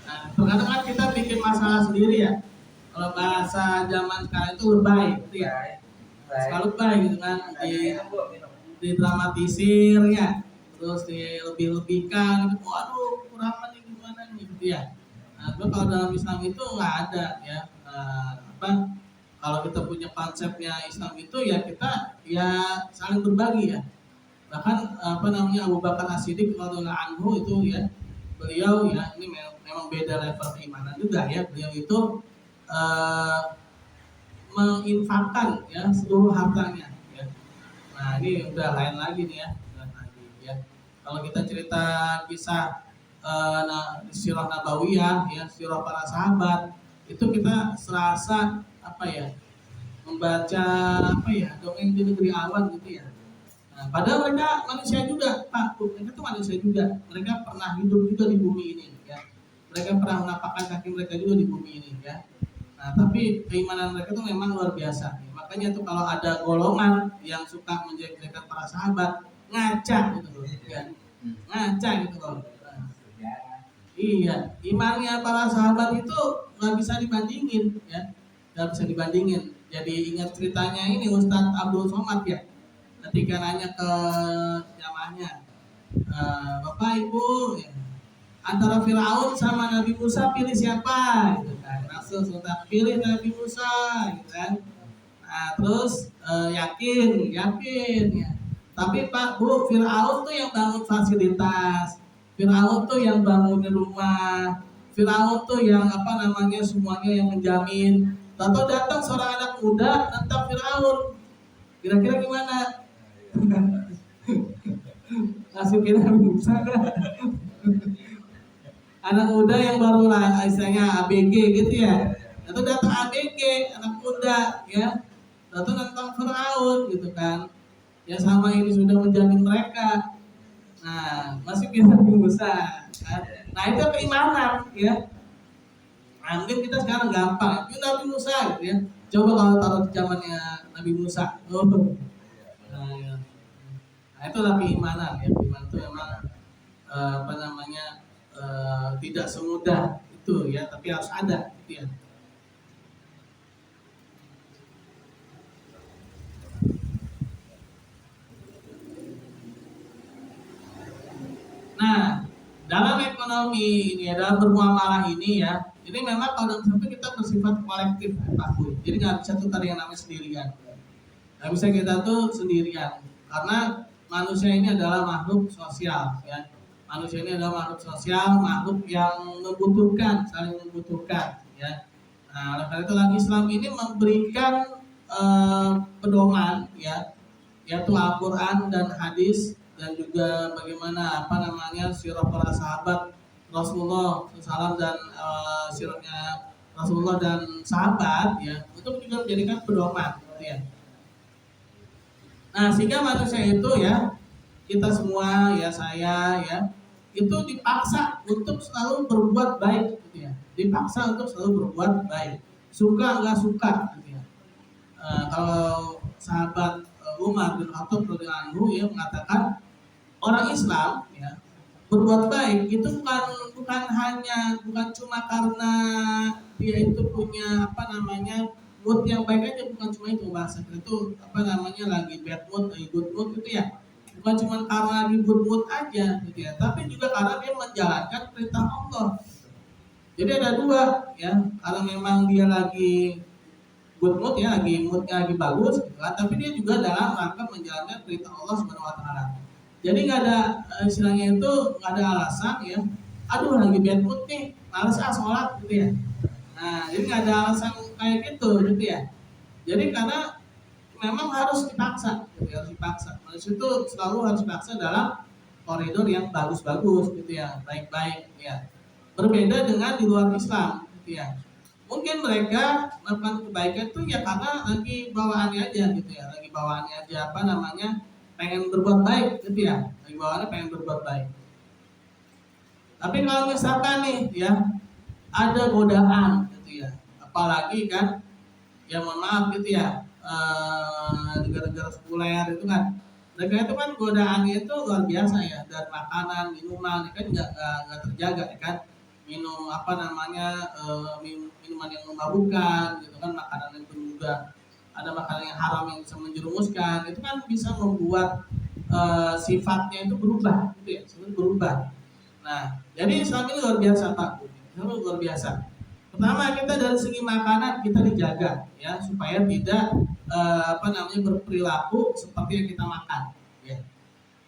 Nah, terkadang kan kita bikin masalah sendiri ya. Kalau bahasa zaman sekarang itu lebay, gitu ya. Sekali lebay gitu kan, didramatisir ya, terus dilebih-lebihkan, gitu. Waduh, kurang nih gimana nih, gitu ya. Nah, kalau dalam Islam itu nggak ada ya. Kalau kita punya konsepnya Islam itu ya kita ya saling berbagi ya. Bahkan apa namanya Abu Bakar As-Siddiq radhiyallahu anhu itu ya, beliau ya ini memang beda level keimanan juga ya. Beliau itu eh, menginfakkan ya seluruh hartanya ya. Nah ini udah lain lagi nih ya, lain lagi ya. Kalau kita cerita kisah sirah nabawiyah ya, sirah para sahabat, itu kita serasa apa ya, membaca apa ya, dongeng di negeri awan gitu ya. Nah, padahal mereka manusia juga, Pak. Mereka itu manusia juga. Mereka pernah hidup juga di bumi ini, ya. Mereka pernah menapakkan kaki mereka juga di bumi ini, ya. Nah, tapi keimanan mereka itu memang luar biasa. Ya. Makanya tuh kalau ada golongan yang suka menjelek-jelekan para sahabat, ngaca gitu loh, ya. Ngaca gitu loh. Nah, iya, imannya para sahabat itu nggak bisa dibandingin, ya. Nggak bisa dibandingin. Jadi ingat ceritanya ini Ustadz Abdul Somad ya. Ketika nanya ke jamaahnya, Bapak Ibu, ya, antara Firaun sama Nabi Musa pilih siapa? Gitu kan. Rasul sudah pilih Nabi Musa, gitu kan. Nah, terus yakin ya. Tapi Pak Bu, Firaun tuh yang bangun fasilitas, Firaun tuh yang bangun rumah, Firaun tuh yang apa namanya semuanya yang menjamin. Lalu datang seorang anak muda tentang Firaun, kira-kira gimana? Masukin Nabi Musa kan? Anak muda yang baru lah istilahnya ABG gitu ya. Atau datang ABG, anak muda ya. Atau tentang Firaun gitu kan. Ya sama ini sudah menjamin mereka. Nah, masukin Nabi Musa kan? Nah, itu keimanan ya. Nah, mungkin kita sekarang gampang, itu Nabi Musa gitu ya. Coba kalau taruh di zamannya Nabi Musa. Nah, itulah keimanan ya. Keimanan itu memang apa namanya tidak semudah itu ya, tapi harus ada gitu ya. Nah, dalam ekonomi ini ya, dalam bermuamalah ini ya, ini memang kalau sampai kita bersifat kolektif Pak Bu. Jadi nggak bisa tuh tadi yang namanya sendirian. Nggak bisa kita tuh sendirian karena manusia ini adalah makhluk sosial ya. Manusia ini adalah makhluk sosial, makhluk yang membutuhkan, saling membutuhkan ya. Nah, oleh karena itu Islam ini memberikan pedoman ya, yaitu Al-Qur'an dan hadis, dan juga bagaimana apa namanya sirah para sahabat Rasulullah SAW dan sirahnya Rasulullah dan sahabat ya, untuk juga menjadikan pedoman gitu ya. Nah, sehingga manusia itu ya, kita semua ya, saya ya, itu dipaksa untuk selalu berbuat baik gitu ya. Dipaksa untuk selalu berbuat baik. Suka nggak suka gitu ya. Kalau sahabat Umar bin Khattab radhiyallahu anhu ya mengatakan orang Islam ya berbuat baik itu bukan cuma karena dia itu punya apa namanya mood yang baik aja, bukan cuma itu, bahasa itu apa namanya lagi bad mood, lagi good mood gitu ya, bukan cuma karena lagi good mood aja gitu ya, tapi juga karena dia menjalankan perintah Allah. Jadi ada dua ya, kalau memang dia lagi good mood ya, lagi moodnya lagi bagus gitu kan, tapi dia juga dalam rangka menjalankan perintah Allah Subhanahu Wa Taala. Jadi nggak ada istilahnya itu nggak ada alasan ya, aduh lagi bad mood nih, males sholat gitu ya. Nah, jadi nggak ada alasan kayak gitu ya. Jadi karena memang harus dipaksa, gitu, harus dipaksa. Manusia itu selalu harus dipaksa dalam koridor yang bagus-bagus, gitu ya, baik-baik, ya. Berbeda dengan di luar Islam, gitu ya. Mungkin mereka melakukan kebaikan itu ya karena lagi bawaannya aja, gitu ya, lagi bawaannya aja apa namanya pengen berbuat baik, gitu ya, lagi bawaannya pengen berbuat baik. Tapi kalau misalkan nih, ya ada godaan gitu ya, apalagi kan ya mohon maaf gitu ya, negara-negara sekuler itu kan, mereka itu kan godaannya itu luar biasa ya, dari makanan, minuman kan nggak terjaga ya kan, minum apa namanya minuman yang memabukkan gitu kan, makanan yang juga ada makanan yang haram yang bisa menjerumuskan, itu kan bisa membuat sifatnya itu berubah gitu ya, sebenarnya berubah. Nah, jadi Islam ini luar biasa Pak, luar biasa. Pertama, kita dari segi makanan kita dijaga ya supaya tidak apa namanya berperilaku seperti yang kita makan ya.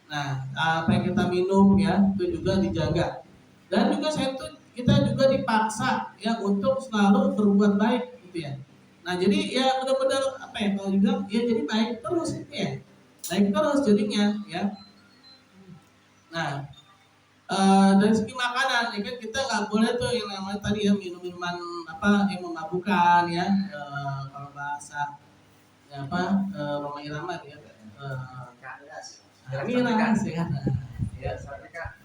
Nah, apa yang kita minum ya itu juga dijaga. Dan juga saya itu kita juga dipaksa ya untuk selalu berbuat baik gitu ya. Nah jadi ya benar-benar apa ya kalau dibilang ya jadi baik terus gitu ya, baik terus jadinya ya. Nah dari segi makanan ya kan kita nggak boleh tuh yang namanya tadi ya minum-minuman apa yang memabukkan ya, kalau bahasa ya apa Roma Irama ya, miras ya. Ya, sampai Kak.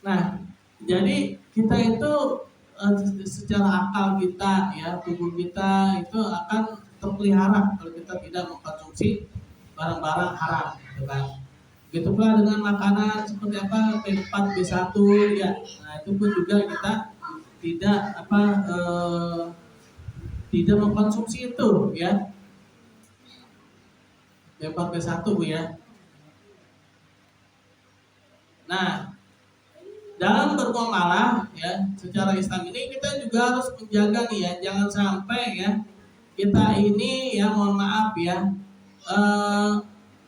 Nah, jadi kita itu secara akal kita ya, tubuh kita itu akan terpelihara kalau kita tidak mengkonsumsi barang-barang haram, gitu kan. Begitu pula dengan makanan seperti apa B4, B1 ya. Nah, itu pun juga kita tidak tidak mengkonsumsi itu ya. B4, B1 Bu ya. Nah, dalam bermuamalah ya secara Islam ini kita juga harus menjaga nih ya, jangan sampai ya kita ini ya mohon maaf ya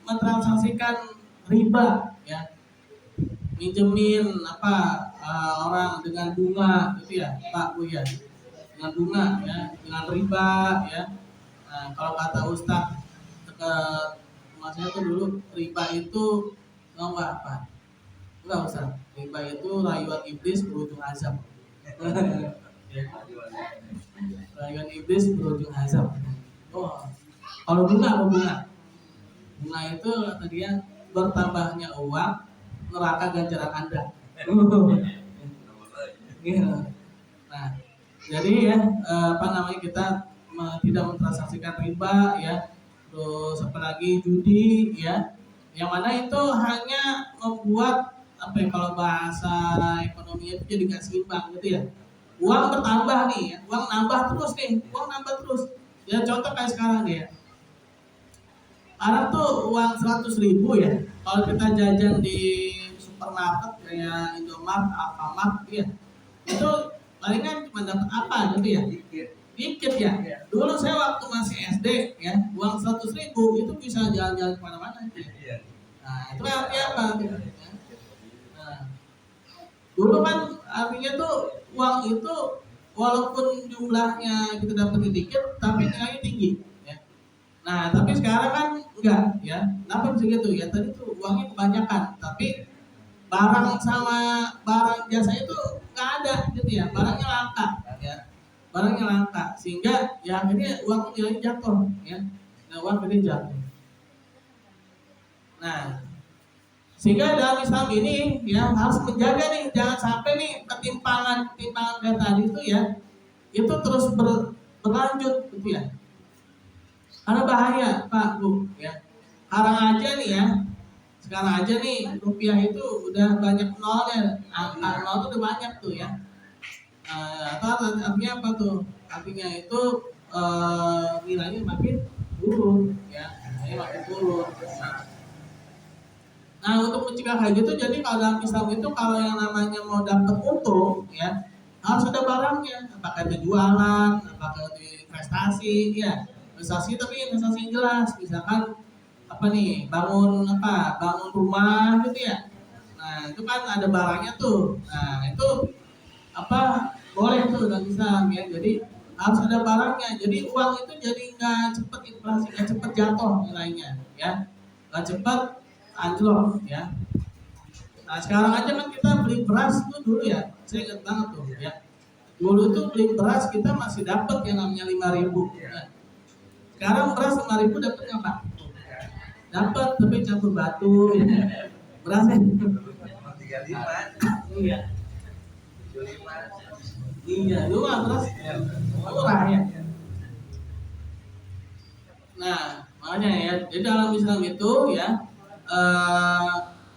mentransaksikan riba ya, minjemin orang dengan bunga gitu ya Pak Bu ya, dengan bunga ya, dengan riba ya. Nah, kalau kata Ustaz maksudnya tuh dulu riba itu enggak apa? Enggak usah. Riba itu rayuan iblis berujung azab. Rayuan iblis berujung azab. Oh, kalau bunga apa bunga? Bunga itu kata dia bertambahnya uang neraka ganjaran Anda. Nah, jadi ya kita tidak mentransaksikan riba ya. Terus apalagi judi ya. Yang mana itu hanya membuat kalau bahasa ekonomi itu jadi nggak seimbang gitu ya. Uang bertambah nih ya, uang nambah terus ya. Contoh kayak sekarang nih ya, ada tuh uang 100.000 ya, kalau kita jajan di supermarket kayak Indomaret, Alfamart ya, itu palingan cuma dapat apa gitu ya, dikit ya. Dulu saya waktu masih SD ya, uang 100.000 itu bisa jalan-jalan kemana-mana gitu. Nah itu artinya apa gitu. Dulu kan artinya tuh uang itu walaupun jumlahnya kita dapat sedikit tapi nilainya tinggi ya. Nah tapi sekarang kan enggak ya. Kenapa bisa gitu ya? Tadi tuh uangnya kebanyakan tapi barang sama barang jasa itu nggak ada gitu ya. Barangnya langka ya. Barangnya langka sehingga ya akhirnya uang nilainya jatuh ya. Nah uang ini jatuh. Nah sehingga dalam Islam ini ya harus menjaga nih, jangan sampai nih ketimpangan kayak tadi itu ya itu terus berlanjut gitu ya. Karena bahaya Pak Bu ya. Sekarang aja nih ya, sekarang aja nih rupiah itu udah banyak nolnya, angka nol itu udah banyak tuh ya. Artinya apa tuh? Artinya itu nilainya makin turun ya, makin turun. Nah untuk mencegah hal gitu, jadi kalau dalam Islam itu kalau yang namanya mau dapat untung ya harus ada barangnya, apakah itu jualan, apakah itu investasi ya, investasi tapi investasi yang jelas, misalkan bangun rumah gitu ya. Nah itu kan ada barangnya tuh, nah itu boleh tuh dalam Islam ya, jadi harus ada barangnya, jadi uang itu jadi nggak cepet inflasi, nggak cepet jatuh nilainya ya, nggak cepet anjlok ya. Nah sekarang aja kan kita beli beras tuh dulu ya, saya ingat banget tuh ya. Dulu tuh beli beras kita masih dapat yang namanya 5.000. Ya. Sekarang beras 5.000 dapatnya Pak? Dapat tapi campur batu ya. Berasnya 35. Iya. 75. Iya, dulu beras murah ya. Nah makanya ya, jadi dalam Islam itu ya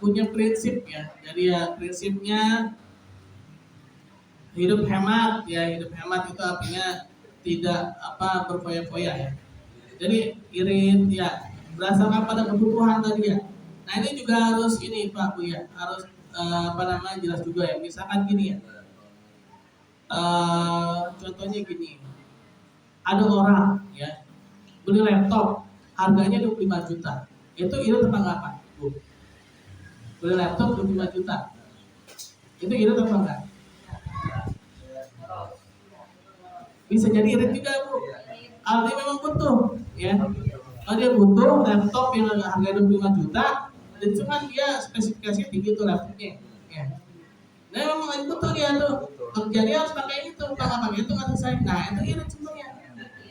punya prinsip ya. Jadi ya prinsipnya hidup hemat ya. Hidup hemat itu artinya tidak berfoya-foya ya. Jadi irit ya berdasarkan pada kebutuhan tadi ya. Nah ini juga harus ini Pak Bu ya, harus jelas juga ya. Misalkan gini ya, contohnya gini, ada orang ya beli laptop harganya 25 juta, itu irit apa enggak Pak? Beli laptop 25 juta Itu irit apa enggak? Bisa jadi irit juga Bu. Kalau dia memang butuh, ya. Kalau dia butuh laptop yang harga 25 juta, dan cuman dia spesifikasinya tinggi tuh laptopnya, ya. Nah memang lagi butuh dia tuh, kerja dia harus pakai itu, kalau nggak pakai itu nggak selesai. Nah itu irit sebenarnya.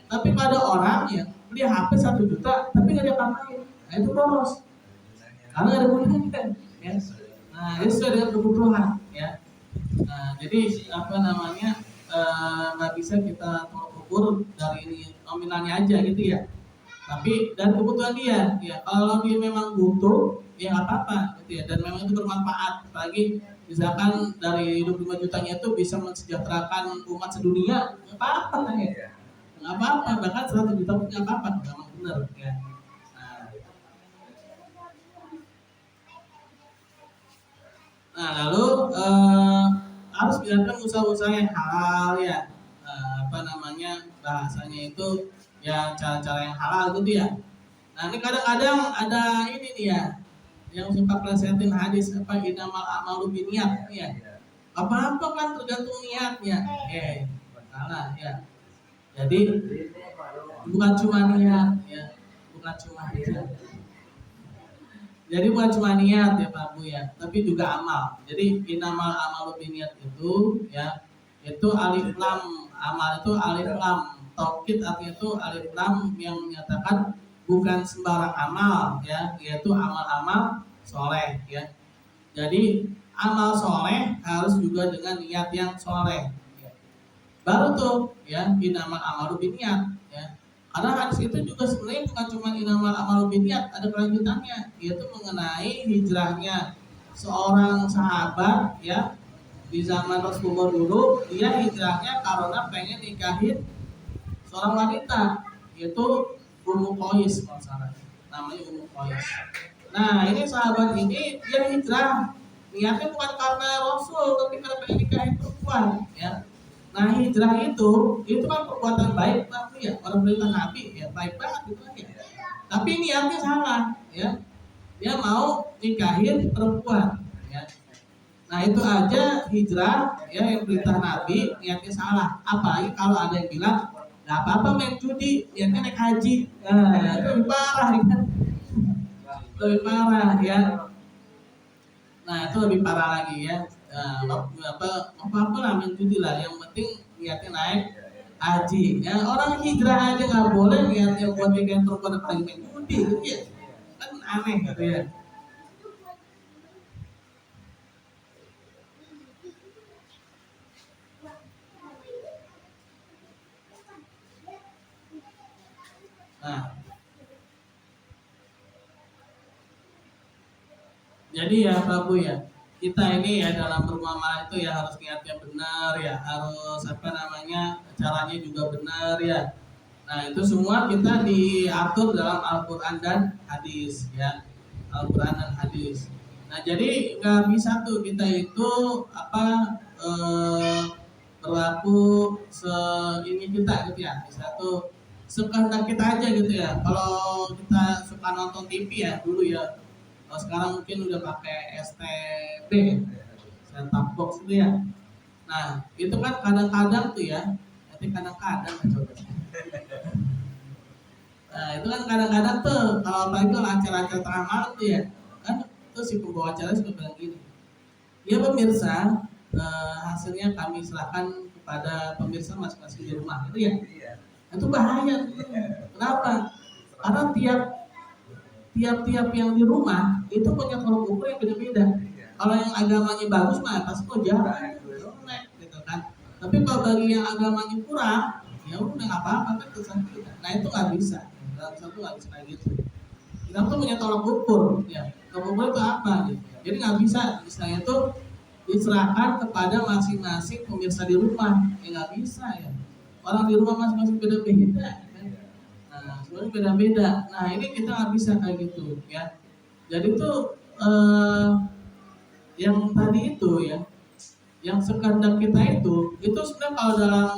Tapi pada orang ya beli HP 1 juta, tapi nggak dia pakai, nah itu boros, karena nggak ada gunanya, ya. Nah itu sesuai dengan kebutuhan, ya. Nah jadi apa namanya, nggak bisa kita tolak ukur dari ini nominalnya aja gitu ya. Tapi dari kebutuhan dia, ya kalau dia memang butuh, ya nggak apa-apa, gitu ya. Dan memang itu bermanfaat, apalagi misalkan dari 25 jutanya itu bisa mensejahterakan umat sedunia, nggak apa-apa ya, nggak apa-apa. Bahkan 100 juta pun nggak apa-apa, memang benar, ya. Nah lalu harus biarkan usaha-usaha yang halal ya, apa namanya bahasanya itu ya cara-cara yang halal gitu ya. Nah ini kadang-kadang ada ini nih ya, yang suka plesetin hadis apa innamal a'malu binniyat ya. Apa-apa kan tergantung niatnya. Salah ya. Jadi bukan cuma niat ya, bukan cuma niat. Jadi bukan cuma niat ya Pak Bu ya, tapi juga amal. Jadi innamal a'malu binniyat itu ya, itu alif lam, amal itu alif lam. Taukid artinya itu alif lam yang menyatakan bukan sembarang amal ya, yaitu amal-amal soleh ya. Jadi amal soleh harus juga dengan niat yang soleh ya. Baru tuh ya innamal a'malu binniyat ya. Karena hadis itu juga sebenarnya bukan cuma innamal a'malu binniyat, ada kelanjutannya, yaitu mengenai hijrahnya seorang sahabat ya di zaman Rasulullah dulu. Dia hijrahnya karena pengen nikahin seorang wanita, yaitu Ummu Qais masalah, namanya Ummu Qais. Nah ini sahabat ini dia hijrah niatnya bukan karena Rasul, tapi karena pengen nikahin perempuan ya. Nah hijrah itu kan perbuatan baik Pak ya, orang perintah Nabi ya, baik banget gitu ya. Tapi niatnya salah ya, dia mau nikahin perempuan ya. Nah itu aja hijrah ya yang perintah Nabi niatnya salah. Apalagi kalau ada yang bilang nggak apa-apa main judi, niatnya naik haji. Nah itu lebih parah kan, lebih parah ya. Nah itu lebih parah lagi ya. Apa lah main judi lah, yang penting niatnya naik haji. Ya orang hijrah aja nggak boleh niatnya buat nikahin perempuan apalagi main judi gitu ya, kan aneh gitu ya. Nah, jadi ya Pak Bu ya, kita ini ya dalam bermuamalah itu ya harus niatnya benar ya, harus apa namanya caranya juga benar ya. Nah itu semua kita diatur dalam Al-Quran dan hadis ya, Al-Quran dan hadis. Nah jadi nggak bisa tuh kita itu apa berlaku ini kita gitu ya, bisa tuh sekehendak kita aja gitu ya. Kalau kita suka nonton TV ya dulu ya, kalau sekarang mungkin udah pakai STB, set top box gitu ya. Nah itu kan kadang-kadang tuh ya, nanti kadang-kadang coba. Nah itu kan kadang-kadang tuh kalau apalagi kalau acara-acara tengah malam tuh ya, kan tuh si pembawa acara suka bilang gini, ya pemirsa, hasilnya kami serahkan kepada pemirsa masing-masing di rumah gitu ya. Itu bahaya. Kenapa? Karena tiap-tiap yang di rumah itu punya tolak ukur yang beda-beda. Kalau yang agamanya bagus mah pasti kok jarang, gitu kan. Tapi kalau bagi yang agamanya kurang, ya udah nggak apa-apa kan terserah kita. Nah itu nggak bisa. Dalam satu nggak bisa kayak gitu. Kita tuh punya tolak ukur, ya. Tolak ukur itu apa? Gitu. Jadi nggak bisa, istilahnya itu diserahkan kepada masing-masing pemirsa di rumah. Ya nggak bisa ya. Orang di rumah masing-masing beda-beda kan? Nah sebenarnya beda-beda. Nah ini kita nggak bisa kayak gitu ya. Jadi tuh yang tadi itu ya, yang sekehendak kita itu sebenarnya kalau dalam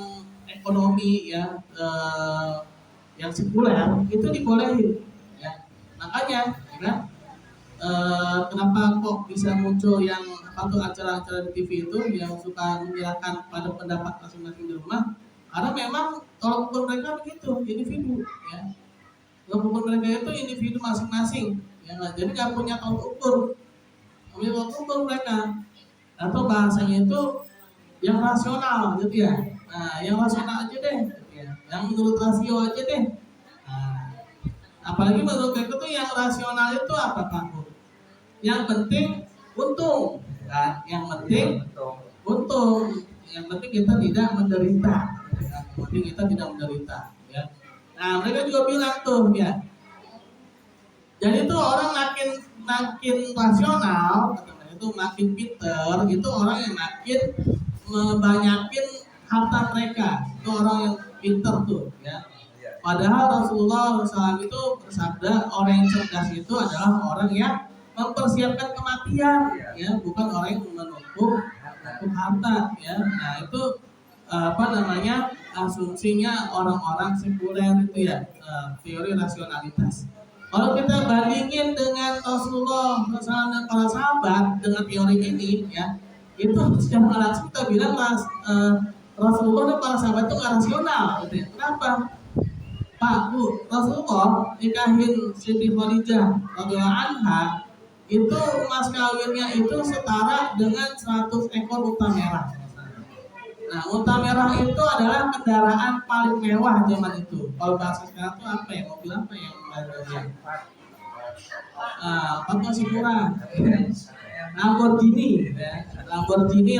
ekonomi ya, yang sekuler itu dibolehin ya. Makanya ya kan kenapa kok bisa muncul yang apa tuh acara-acara di TV itu yang suka menyerahkan pada pendapat masing-masing di rumah, karena memang tolak ukur mereka begitu, individu ya. Tolak ukur mereka itu individu masing-masing ya, jadi nggak punya tolak ukur, mereka, atau bahasanya itu yang rasional gitu ya. Nah, yang rasional aja deh gitu ya, yang menurut rasio aja deh. Nah, apalagi menurut mereka tuh yang rasional itu apa Pak? Yang penting untung kan, yang penting untung, yang penting kita tidak menderita, yang penting kita tidak menderita ya. Nah, mereka juga bilang tuh ya, jadi tuh orang makin rasional, itu makin pinter, itu orang yang makin membanyakin harta mereka, itu orang yang pinter tuh ya. Padahal Rasulullah SAW itu bersabda, orang yang cerdas itu adalah orang yang mempersiapkan kematian ya, bukan orang yang menumpuk harta ya. Nah, itu asumsinya orang-orang sekuler itu ya, teori rasionalitas. Kalau kita bandingin dengan Rasulullah SAW dan para sahabat dengan teori ini ya, itu secara langsung kita bilang Rasulullah dan para sahabat itu nggak rasional gitu ya. Kenapa? Pak, Bu, Rasulullah nikahin Siti Khadijah radhiyallahu anha, itu mas kawinnya itu setara dengan 100 ekor unta merah. Nah, unta merah itu adalah kendaraan paling mewah zaman itu. Kalau bahasa sekarang itu apa ya? Mobil apa yang barunya? Apa masih kurang? Lamborghini, ya. Lamborghini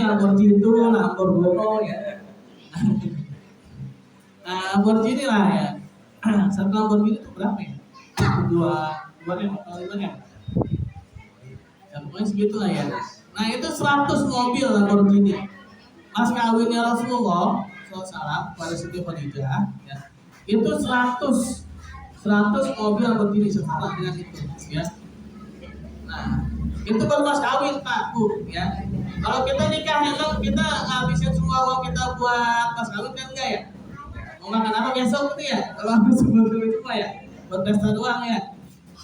itu Lamborghini ya. Nah, Lamborghini lah ya. Satu Lamborghini itu berapa ya? Dua ya? Ya, pokoknya segitu lah ya. Nah, itu 100 mobil Lamborghini. Mas kawinnya Rasulullah SAW pada Siti Khadijah ya, itu 100 mobil Lamborghini setara dengan itu ya. Nah, itu baru mas kawin Pak Bu ya. Kalau kita nikah ya kan, kita ngabisin semua uang kita buat mas kawin kan enggak ya? Mau makan apa besok gitu ya? Kalau habis semua itu ya, buat pesta doang ya.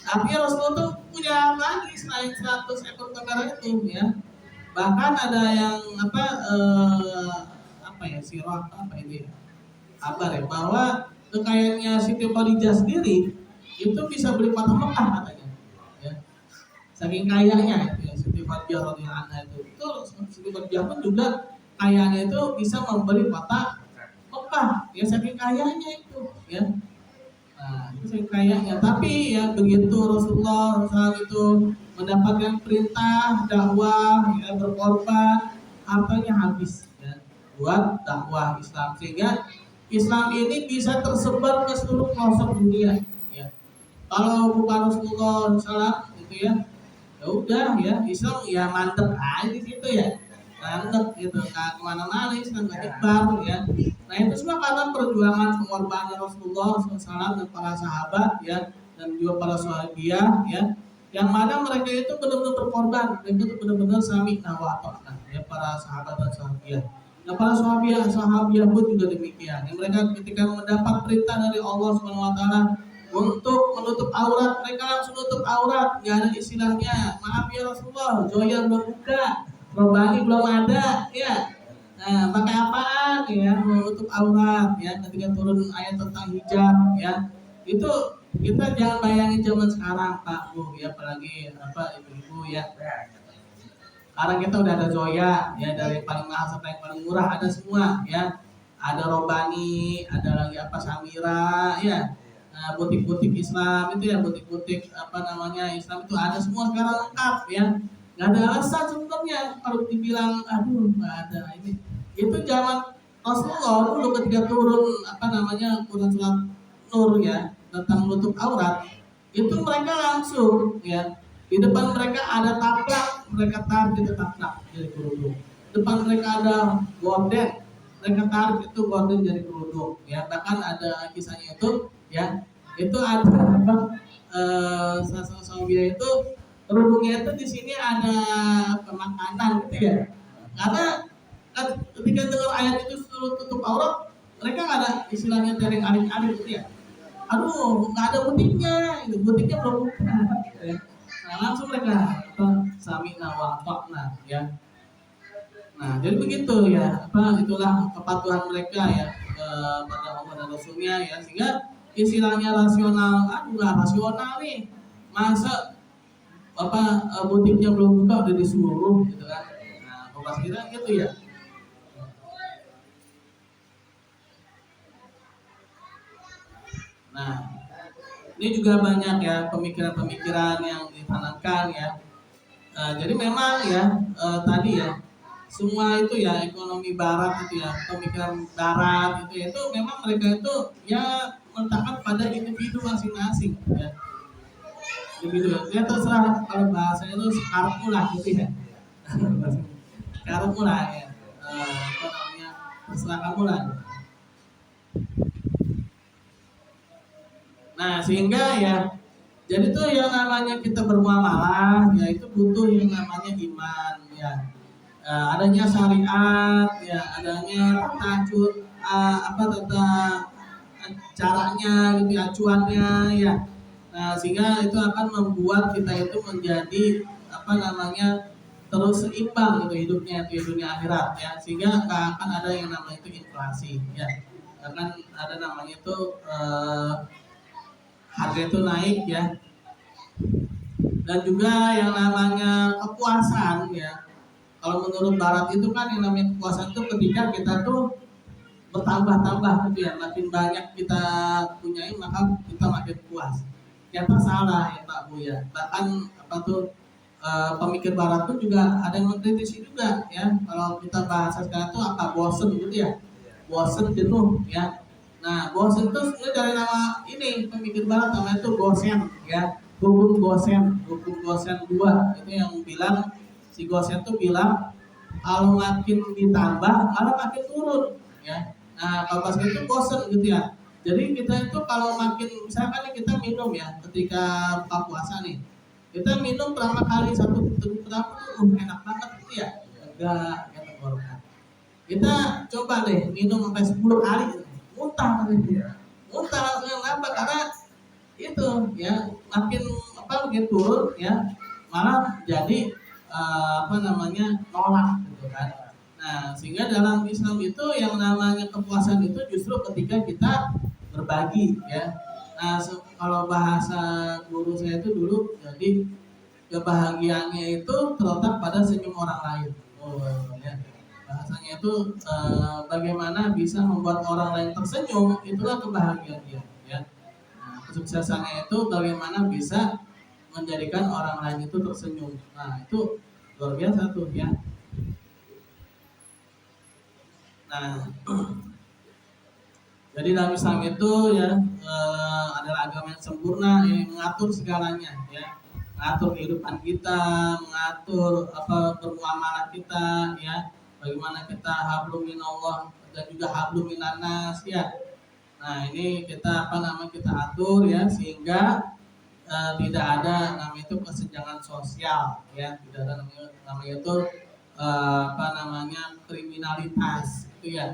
Tapi Rasulullah tuh punya lagi selain 100 ekor kendaraan itu ya. Bahkan ada yang sirah apa ini kabar ya, bahwa kekayaannya Siti Khadijah sendiri itu bisa beli patah Mekah katanya ya. Saking kayanya itu ya Siti Khadijah radhiyallahu anha itu Siti Khadijah pun juga kayanya itu bisa membeli patah Mekah ya, saking kayanya itu ya. Nah, itu saking kayanya, tapi ya begitu Rasulullah SAW itu mendapatkan perintah dakwah ya, berkorban, hartanya habis ya, buat dakwah Islam, sehingga Islam ini bisa tersebar ke seluruh pelosok dunia ya. Kalau bukan Rasulullah SAW gitu ya, ya udah ya Islam ya mantep aja di situ ya, mantep gitu, nggak kemana-mana Islam nggak nyebar ya. Nah, itu semua karena perjuangan pengorbanan Rasulullah SAW dan para sahabat ya, dan juga para sahabiah ya, yang mana mereka itu benar-benar berkorban, mereka itu benar-benar sami wa ta'na ya, para sahabat dan sahabiah. Nah, para sahabiah pun juga demikian. Yang mereka ketika mendapat perintah dari Allah Subhanahu wa taala untuk menutup aurat, mereka langsung menutup aurat, nggak ada istilahnya maaf ya Rasulullah, joya belum buka, robani belum ada ya. Nah, pakai apaan ya menutup aurat ya, ketika turun ayat tentang hijab ya. Itu kita jangan bayangin zaman sekarang Pak Bu ya, apalagi ibu-ibu ya. Sekarang kita udah ada Zoya ya, dari paling mahal sampai yang paling murah ada semua ya. Ada Robani, ada lagi Samira ya. Nah, butik-butik Islam itu ya, butik-butik Islam itu ada semua sekarang lengkap ya. Nggak ada alasan sebenarnya kalau dibilang nggak ada ini. Itu zaman Rasulullah dulu ketika turun Quran surat Nur ya tentang menutup aurat, itu mereka langsung ya, di depan mereka ada taplak, mereka tarik itu taplak jadi kerudung. Depan mereka ada gorden, mereka tarik itu gorden jadi kerudung ya. Bahkan ada kisahnya itu ya, itu ada sahabat itu kerudungnya itu di sini ada pemakanan gitu ya. Karena ketika dengar ayat itu suruh tutup aurat, mereka nggak ada istilahnya dereng aling-aling gitu ya. Nggak ada butiknya, butiknya belum buka. Nah, langsung mereka sami'na wa ata'na ya. Nah, jadi begitu ya, itulah kepatuhan mereka ya pada Allah dan Rasulnya ya, sehingga istilahnya rasional, nggak rasional nih, masa butiknya belum buka udah disuruh gitu kan. Nah, kompas kita gitu ya. Nah, ini juga banyak ya pemikiran-pemikiran yang ditanamkan ya. Jadi memang ya tadi ya, semua itu ya ekonomi barat itu ya, pemikiran barat itu memang mereka itu ya meletakkan pada individu masing-masing ya. Individu ya terserah, kalau bahasanya itu sekarang lah gitu ya. Sekarang lah ya. Apa namanya, terserah kamu lah. Nah, sehingga ya jadi tuh yang namanya kita bermuamalah ya itu butuh yang namanya iman ya. Adanya syariat ya, adanya tata caranya gitu, acuannya ya. Nah, sehingga itu akan membuat kita itu menjadi terus seimbang gitu hidupnya di dunia akhirat ya, sehingga nggak akan ada yang namanya itu inflasi ya, akan ada namanya itu harga itu naik ya. Dan juga yang namanya kepuasan ya, kalau menurut barat itu kan yang namanya kepuasan itu ketika kita tuh bertambah-tambah gitu ya, makin banyak kita punyai maka kita makin puas. Ternyata salah ya Pak Bu ya, bahkan pemikir barat pun juga ada yang mengkritisi juga ya, kalau kita bahasa sekarang tuh bosen gitu ya, bosen jenuh ya. Nah, bosen itu sebenarnya dari nama ini pemikir barat namanya itu Gosen ya, hukum Gosen 2 itu yang bilang, si Gosen tuh bilang kalau makin ditambah malah makin turun ya. Nah, kalau pas itu bosen gitu ya. Jadi kita itu kalau makin misalkan kita minum ya ketika buka puasa nih, kita minum berapa kali satu berapa tuh enak banget gitu ya, enggak ya tenggorokan. Kita coba deh minum sampai 10 kali muntah gitu ya, muntah langsung apa, karena itu ya makin turun ya, malah jadi nolak gitu kan. Nah, sehingga dalam Islam itu yang namanya kepuasan itu justru ketika kita berbagi ya. Nah, kalau bahasa guru saya itu dulu, jadi kebahagiaannya itu terletak pada senyum orang lain. Ya. Bahasanya itu bagaimana bisa membuat orang lain tersenyum, itulah kebahagiaan dia ya. Nah, kesuksesannya itu bagaimana bisa menjadikan orang lain itu tersenyum. Nah, itu luar biasa tuh ya. Nah, jadi dalam Islam itu ya adalah agama yang sempurna yang mengatur segalanya ya, mengatur kehidupan kita, mengatur bermuamalah kita ya, bagaimana kita hablum minallah dan juga hablum minannas ya. Nah, ini kita kita atur ya, sehingga tidak ada namanya itu kesenjangan sosial ya, tidak ada namanya itu kriminalitas itu ya.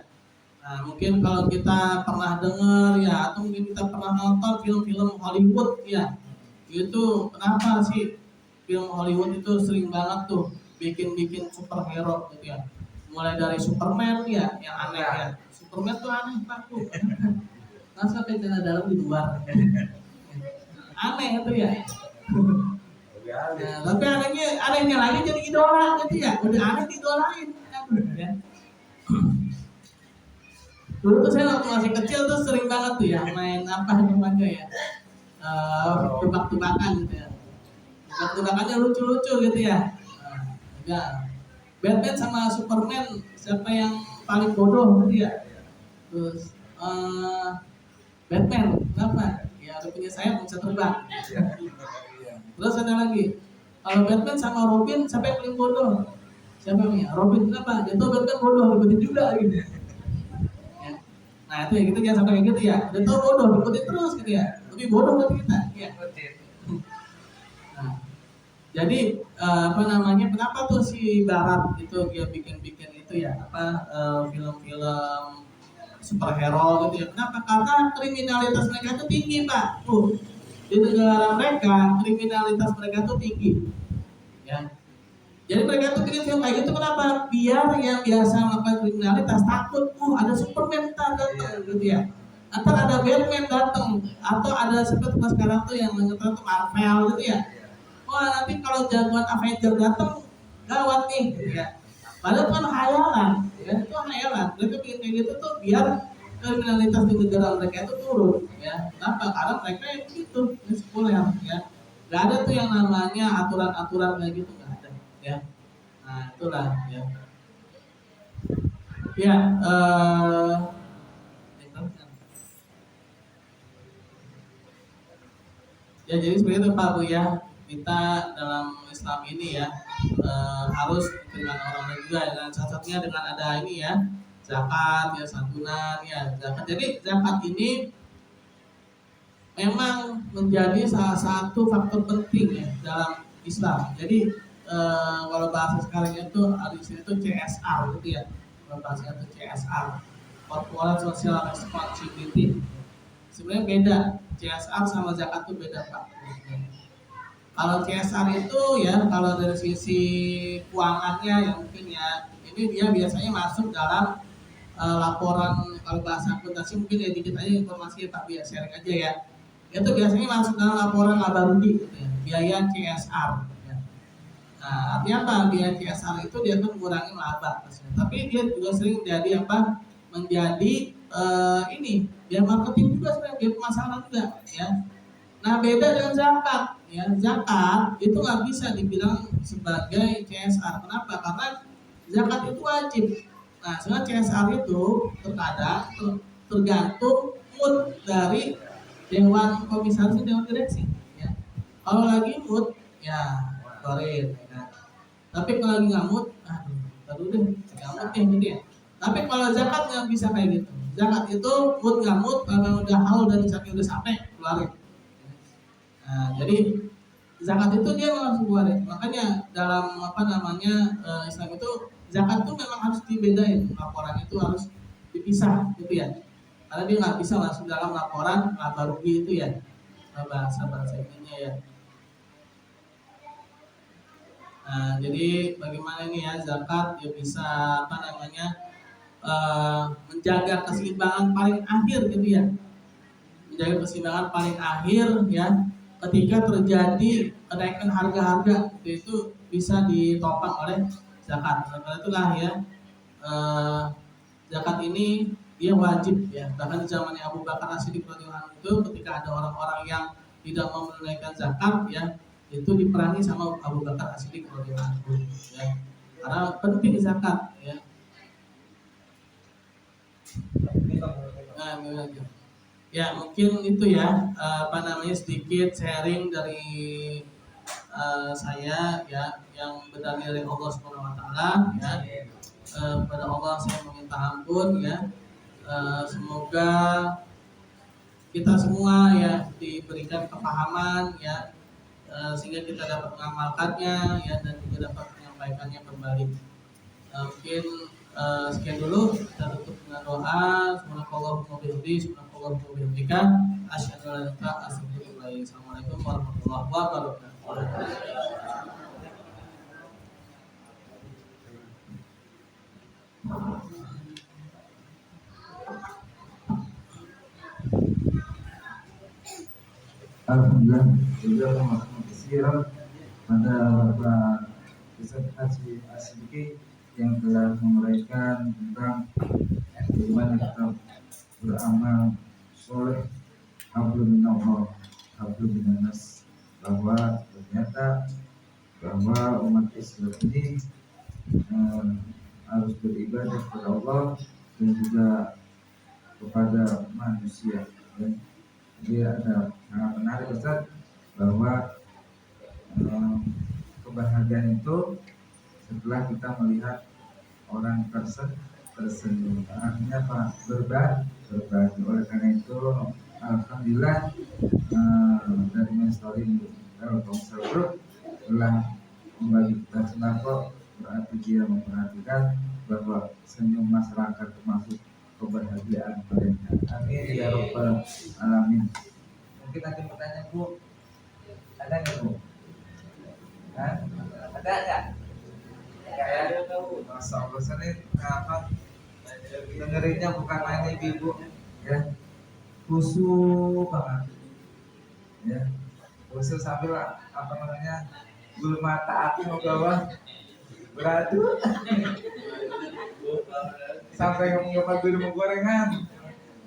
Nah, mungkin kalau kita pernah dengar ya, atau mungkin kita pernah nonton film-film Hollywood ya, itu kenapa sih film Hollywood itu sering banget tuh bikin superhero gitu ya, mulai dari Superman ya yang aneh ya, Superman tuh aneh Pak tuh, masa celana dalam di luar aneh itu ya. Nah, tapi anehnya lagi jadi idola gitu ya, udah aneh diidolain ya. Dulu tuh saya waktu masih kecil tuh sering banget tuh ya main ya, tebak-tebakan gitu ya, tebak-tebakannya lucu-lucu gitu ya. Ya, Batman sama Superman siapa yang paling bodoh gitu ya. Terus Batman kenapa? Ya ada punya sayap bisa terbang. Terus ada lagi, kalau Batman sama Robin siapa yang paling bodoh? Siapa ya? Robin kenapa? Dia tuh Batman bodoh, ikutin juga gitu. Nah, itu ya gitu, jangan sampai kayak gitu ya. Dia tahu bodoh, ikutin terus gitu ya. Lebih bodoh buat kita ya. Nah, jadi kenapa tuh si Barat itu dia bikin itu ya, film-film superhero gitu ya. Kenapa? Karena kriminalitas mereka itu tinggi Pak. Tuh, di negara mereka kriminalitas mereka tuh tinggi, ya. Jadi mereka tuh bikin film kayak gitu kenapa? Biar yang biasa melakukan kriminalitas takut, ada Superman datang gitu ya. Atau ada Batman datang, atau ada seperti sekarang tuh yang ngetren tuh Marvel gitu ya. Wah nanti kalau jagoan Avenger datang gawat nih, gitu ya. Padahal kan hayalan, ya itu hayalan. Mereka bikin kayak gitu tuh biar kriminalitas di negara mereka itu turun, ya. Kenapa? Karena mereka itu sekuler, ya. Gak ada tuh yang namanya aturan-aturan kayak gitu, gak ada, ya. Nah itulah, ya. Ya, ya jadi seperti itu Pak Bu ya. Kita dalam Islam ini ya harus dengan orang lain juga dan salah satunya dengan ada ini ya zakat ya santunan ya zakat. Jadi zakat ini memang menjadi salah satu faktor penting ya dalam Islam. Jadi kalau bahasa sekarang itu ada istilah itu CSR gitu ya. Kalau bahasa itu CSR, Corporate Social Responsibility. Sebenarnya beda CSR sama zakat itu beda Pak. Kalau CSR itu ya kalau dari sisi keuangannya ya mungkin ya ini dia biasanya masuk dalam laporan kalau bahasa akuntansi mungkin ya dikit aja informasi Pak biar sharing aja ya. Itu biasanya masuk dalam laporan laba rugi gitu ya, biaya CSR. Ya. Nah, artinya apa? Biaya CSR itu dia tuh mengurangi laba, tapi dia juga sering menjadi apa? Menjadi ini biaya marketing juga sebenarnya biaya pemasaran juga ya. Nah beda dengan zakat ya, zakat itu nggak bisa dibilang sebagai CSR. Kenapa? Karena zakat itu wajib. Nah sebenarnya CSR itu terkadang tergantung mood dari dewan komisaris dewan direksi ya. Kalau lagi mood ya korin ya. Tapi kalau lagi nggak mood baru deh nggak mood ya gitu ya. Tapi kalau zakat nggak bisa kayak gitu. Zakat itu mood nggak mood kalau udah haul dan udah sampai keluarin. Nah, jadi zakat itu dia langsung keluarin. Makanya dalam apa namanya Islam itu zakat itu memang harus dibedain. Laporan itu harus dipisah gitu ya. Karena dia nggak bisa langsung dalam laporan laba rugi itu ya bahasa ininya ya. Nah, jadi bagaimana ini ya zakat dia bisa apa namanya menjaga keseimbangan paling akhir gitu ya, menjaga keseimbangan paling akhir ya ketika terjadi kenaikan harga-harga itu bisa ditopang oleh zakat. Karena itulah ya zakat ini dia wajib ya. Bahkan di zamannya Abu Bakar As-Siddiq radhiyallahu anhu itu ketika ada orang-orang yang tidak mau menunaikan zakat ya itu diperangi sama Abu Bakar As-Siddiq radhiyallahu anhu ya. Karena penting zakat ya. Nah, ya mungkin itu ya apa namanya sedikit sharing dari saya ya yang berdalil dari Allah Subhanahu Wa Taala ya. Kepada Allah saya meminta ampun ya. Semoga kita semua ya diberikan kepahaman ya sehingga kita dapat mengamalkannya ya dan juga dapat menyampaikannya kembali. Mungkin sekian dulu kita tutup dengan doa. Subhanallahumma wa bihamdihi subhanallahumma wa bihamdika asyhadu an la ilaha illa anta astaghfiruka wa atubu ilaik. Assalamualaikum warahmatullahi wabarakatuh. Alhamdulillah juga mengapresiasi pada Bapak Ustaz Haji As-Siddiqi yang telah menguraikan tentang bagaimana kita beramal soleh hablum minallah hablum minannas, bahwa ternyata bahwa umat Islam ini harus beribadah kepada Allah dan juga kepada manusia. Dan dia ada sangat menarik Ustaz bahwa kebahagiaan itu setelah kita melihat orang tersenyum, artinya apa? Berbagi. Oleh karena itu alhamdulillah dari Menstory Telkomsel Group telah membagi kita sembako, berarti dia memperhatikan bahwa senyum masyarakat termasuk kebahagiaan mereka. Amin ya rabbal alamin. Mungkin nanti bertanya Bu, ada nggak Bu? Hah? Ada nggak? Kayak Masya Allah, ini apa? Dengerinnya bukan main ibu ya, khusyuk banget ya, khusyuk sambil apa namanya, bulu mata api mau bawah beradu sampai ngomong dulu mau gorengan.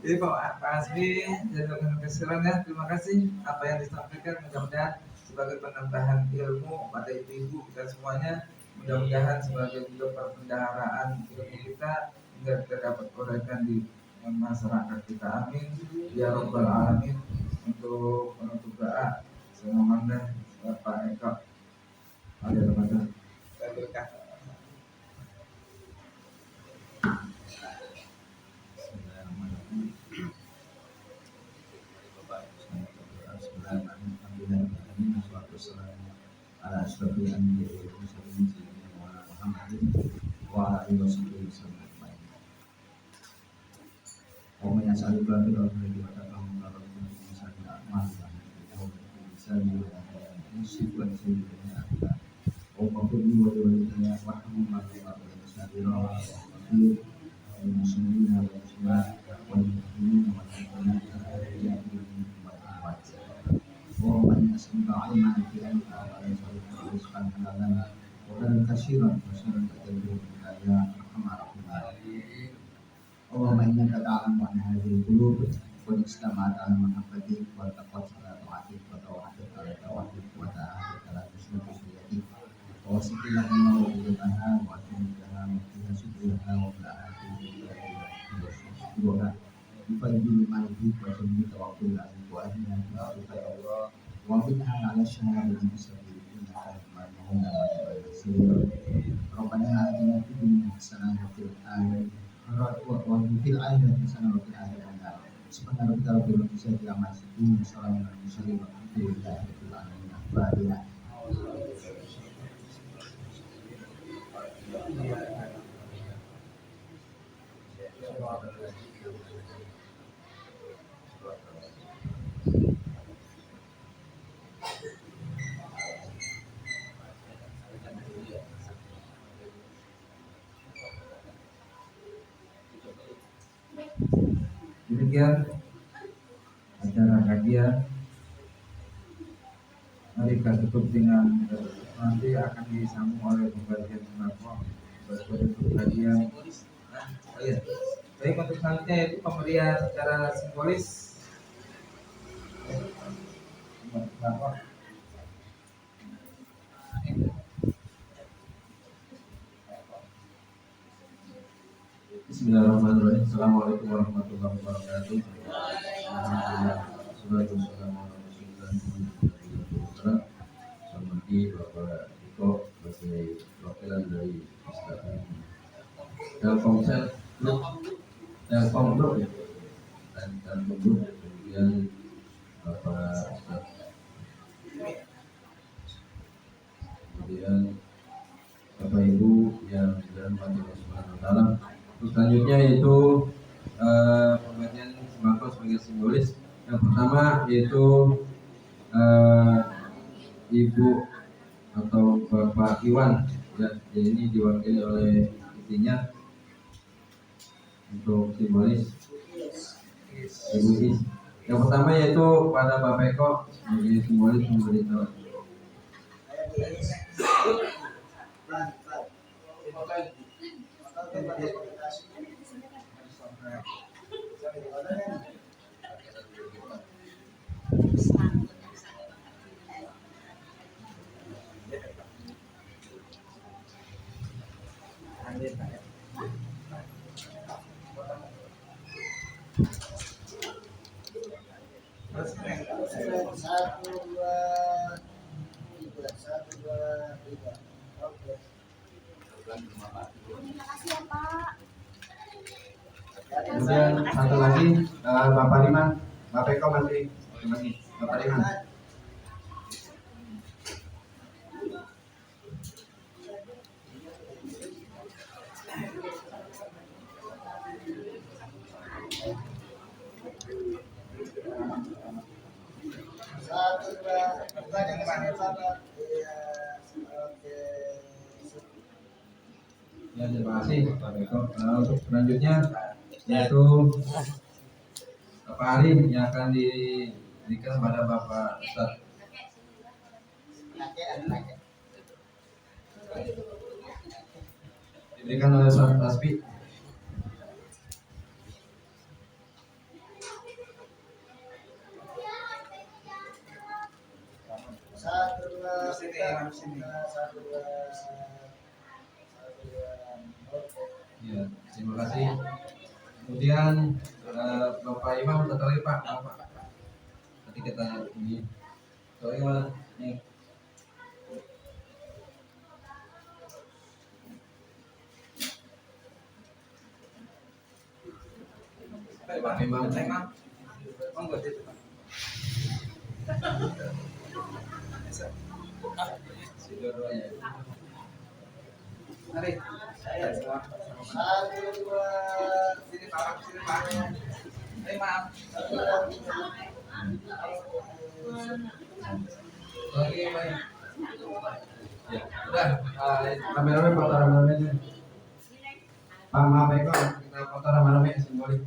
Jadi Pak Asbi dan dengan kesiran ya, terima kasih apa yang disampaikan, mudah-mudahan sebagai penambahan ilmu pada ibu-ibu kita semuanya, mudah-mudahan sebagai juga perbendaharaan ilmu kita hingga kita dapat uraikan di masyarakat kita. Amin ya rabbal alamin. Untuk penutup doa semoga Bapak Eko ada Ramadan berkah. Ala asyrafil anbiya'i wal mursalin sayyidina Muhammadin wa ala alihi wasallam ajma'in. Wa man yas'alu rabbil alamin wa ta'ala rabbil alamin a'mal wa sallallahu wa sallam wa qafudi wa walidayya wa hamma wa sabira wa muslimina wa muslimat wal mu'minina wal mu'minat ومن يسلك علما بأنك على رزقا حلالا وخيرا كثيرا وشرا تدبير يا أرحم الراحمين. اللهم إنك تعلم أن هذه القلوب قد اجتمعت على محبتك والتقت على طاعتك وتوحدت على توحدك وتعاهدت على حسن تسويتك ووصلت لها ووجدتها وأتمتها وفيها شكرها وبلعها شكرها بفضل مالك وجل توكل عليك وأهلها بأرضك يا الله وبنها على الشهادة بسبيل إنك المؤمن والنصير. ربنا آتنا في الدنيا حسنة وفي الآخرة حسنة وفي الآخرة النار. سبحان ربك رب العزة عما يصفون وسلام على المرسلين والحمد لله رب العالمين. الفاتحة. Demikian acara kajian. Mari kita tutup dengan nanti akan disambung oleh pembagian sembako untuk kajian. Oh iya. Baik, untuk selanjutnya yaitu pemberian secara simbolis sembako. Bismillahirrahmanirrahim. Assalamualaikum warahmatullahi wabarakatuh. Alhamdulillah. Wassalatu wassalamu ala Rasulillah. Selamat Bapak Iko sebagai perwakilan dari Telkomsel Group dan Telkom Group, kemudian Bapak Ustaz, kemudian Bapak Ibu yang dirahmati Allah Subhanahu wa taala. Selanjutnya yaitu pembagian sembako sebagai simbolis. Yang pertama yaitu Ibu atau Bapak Iwan, ya, ini diwakili oleh istrinya untuk simbolis Ibu Is. Yang pertama yaitu pada Bapak Eko sebagai simbolis memberitahu. Kemudian satu lagi Bapak Liman, Bapak Eko masih lagi, Bapak Liman. Ya, terima kasih Pak Beko. Untuk selanjutnya yaitu Bapak Ari yang akan diberikan pada Bapak Ustadz. Diberikan oleh Ustadz Tasbi. Satu dua Sini, tiga. sini. Satu dua. Oke. Ya, terima kasih. Kemudian Bapak Imam satu lagi Pak. Bapak. Nanti kita ini. Soalnya mana? Nih. Pak Imam. Monggo itu. Dua-duanya. Mari. Semua. Satu dua. Sini Pak, sini Pak. Maaf. Satu dua. Lagi main. Ya, udah. Kameramen foto rame-ramenya. Pak, maaf Eko, kita foto rame-rame simbolik.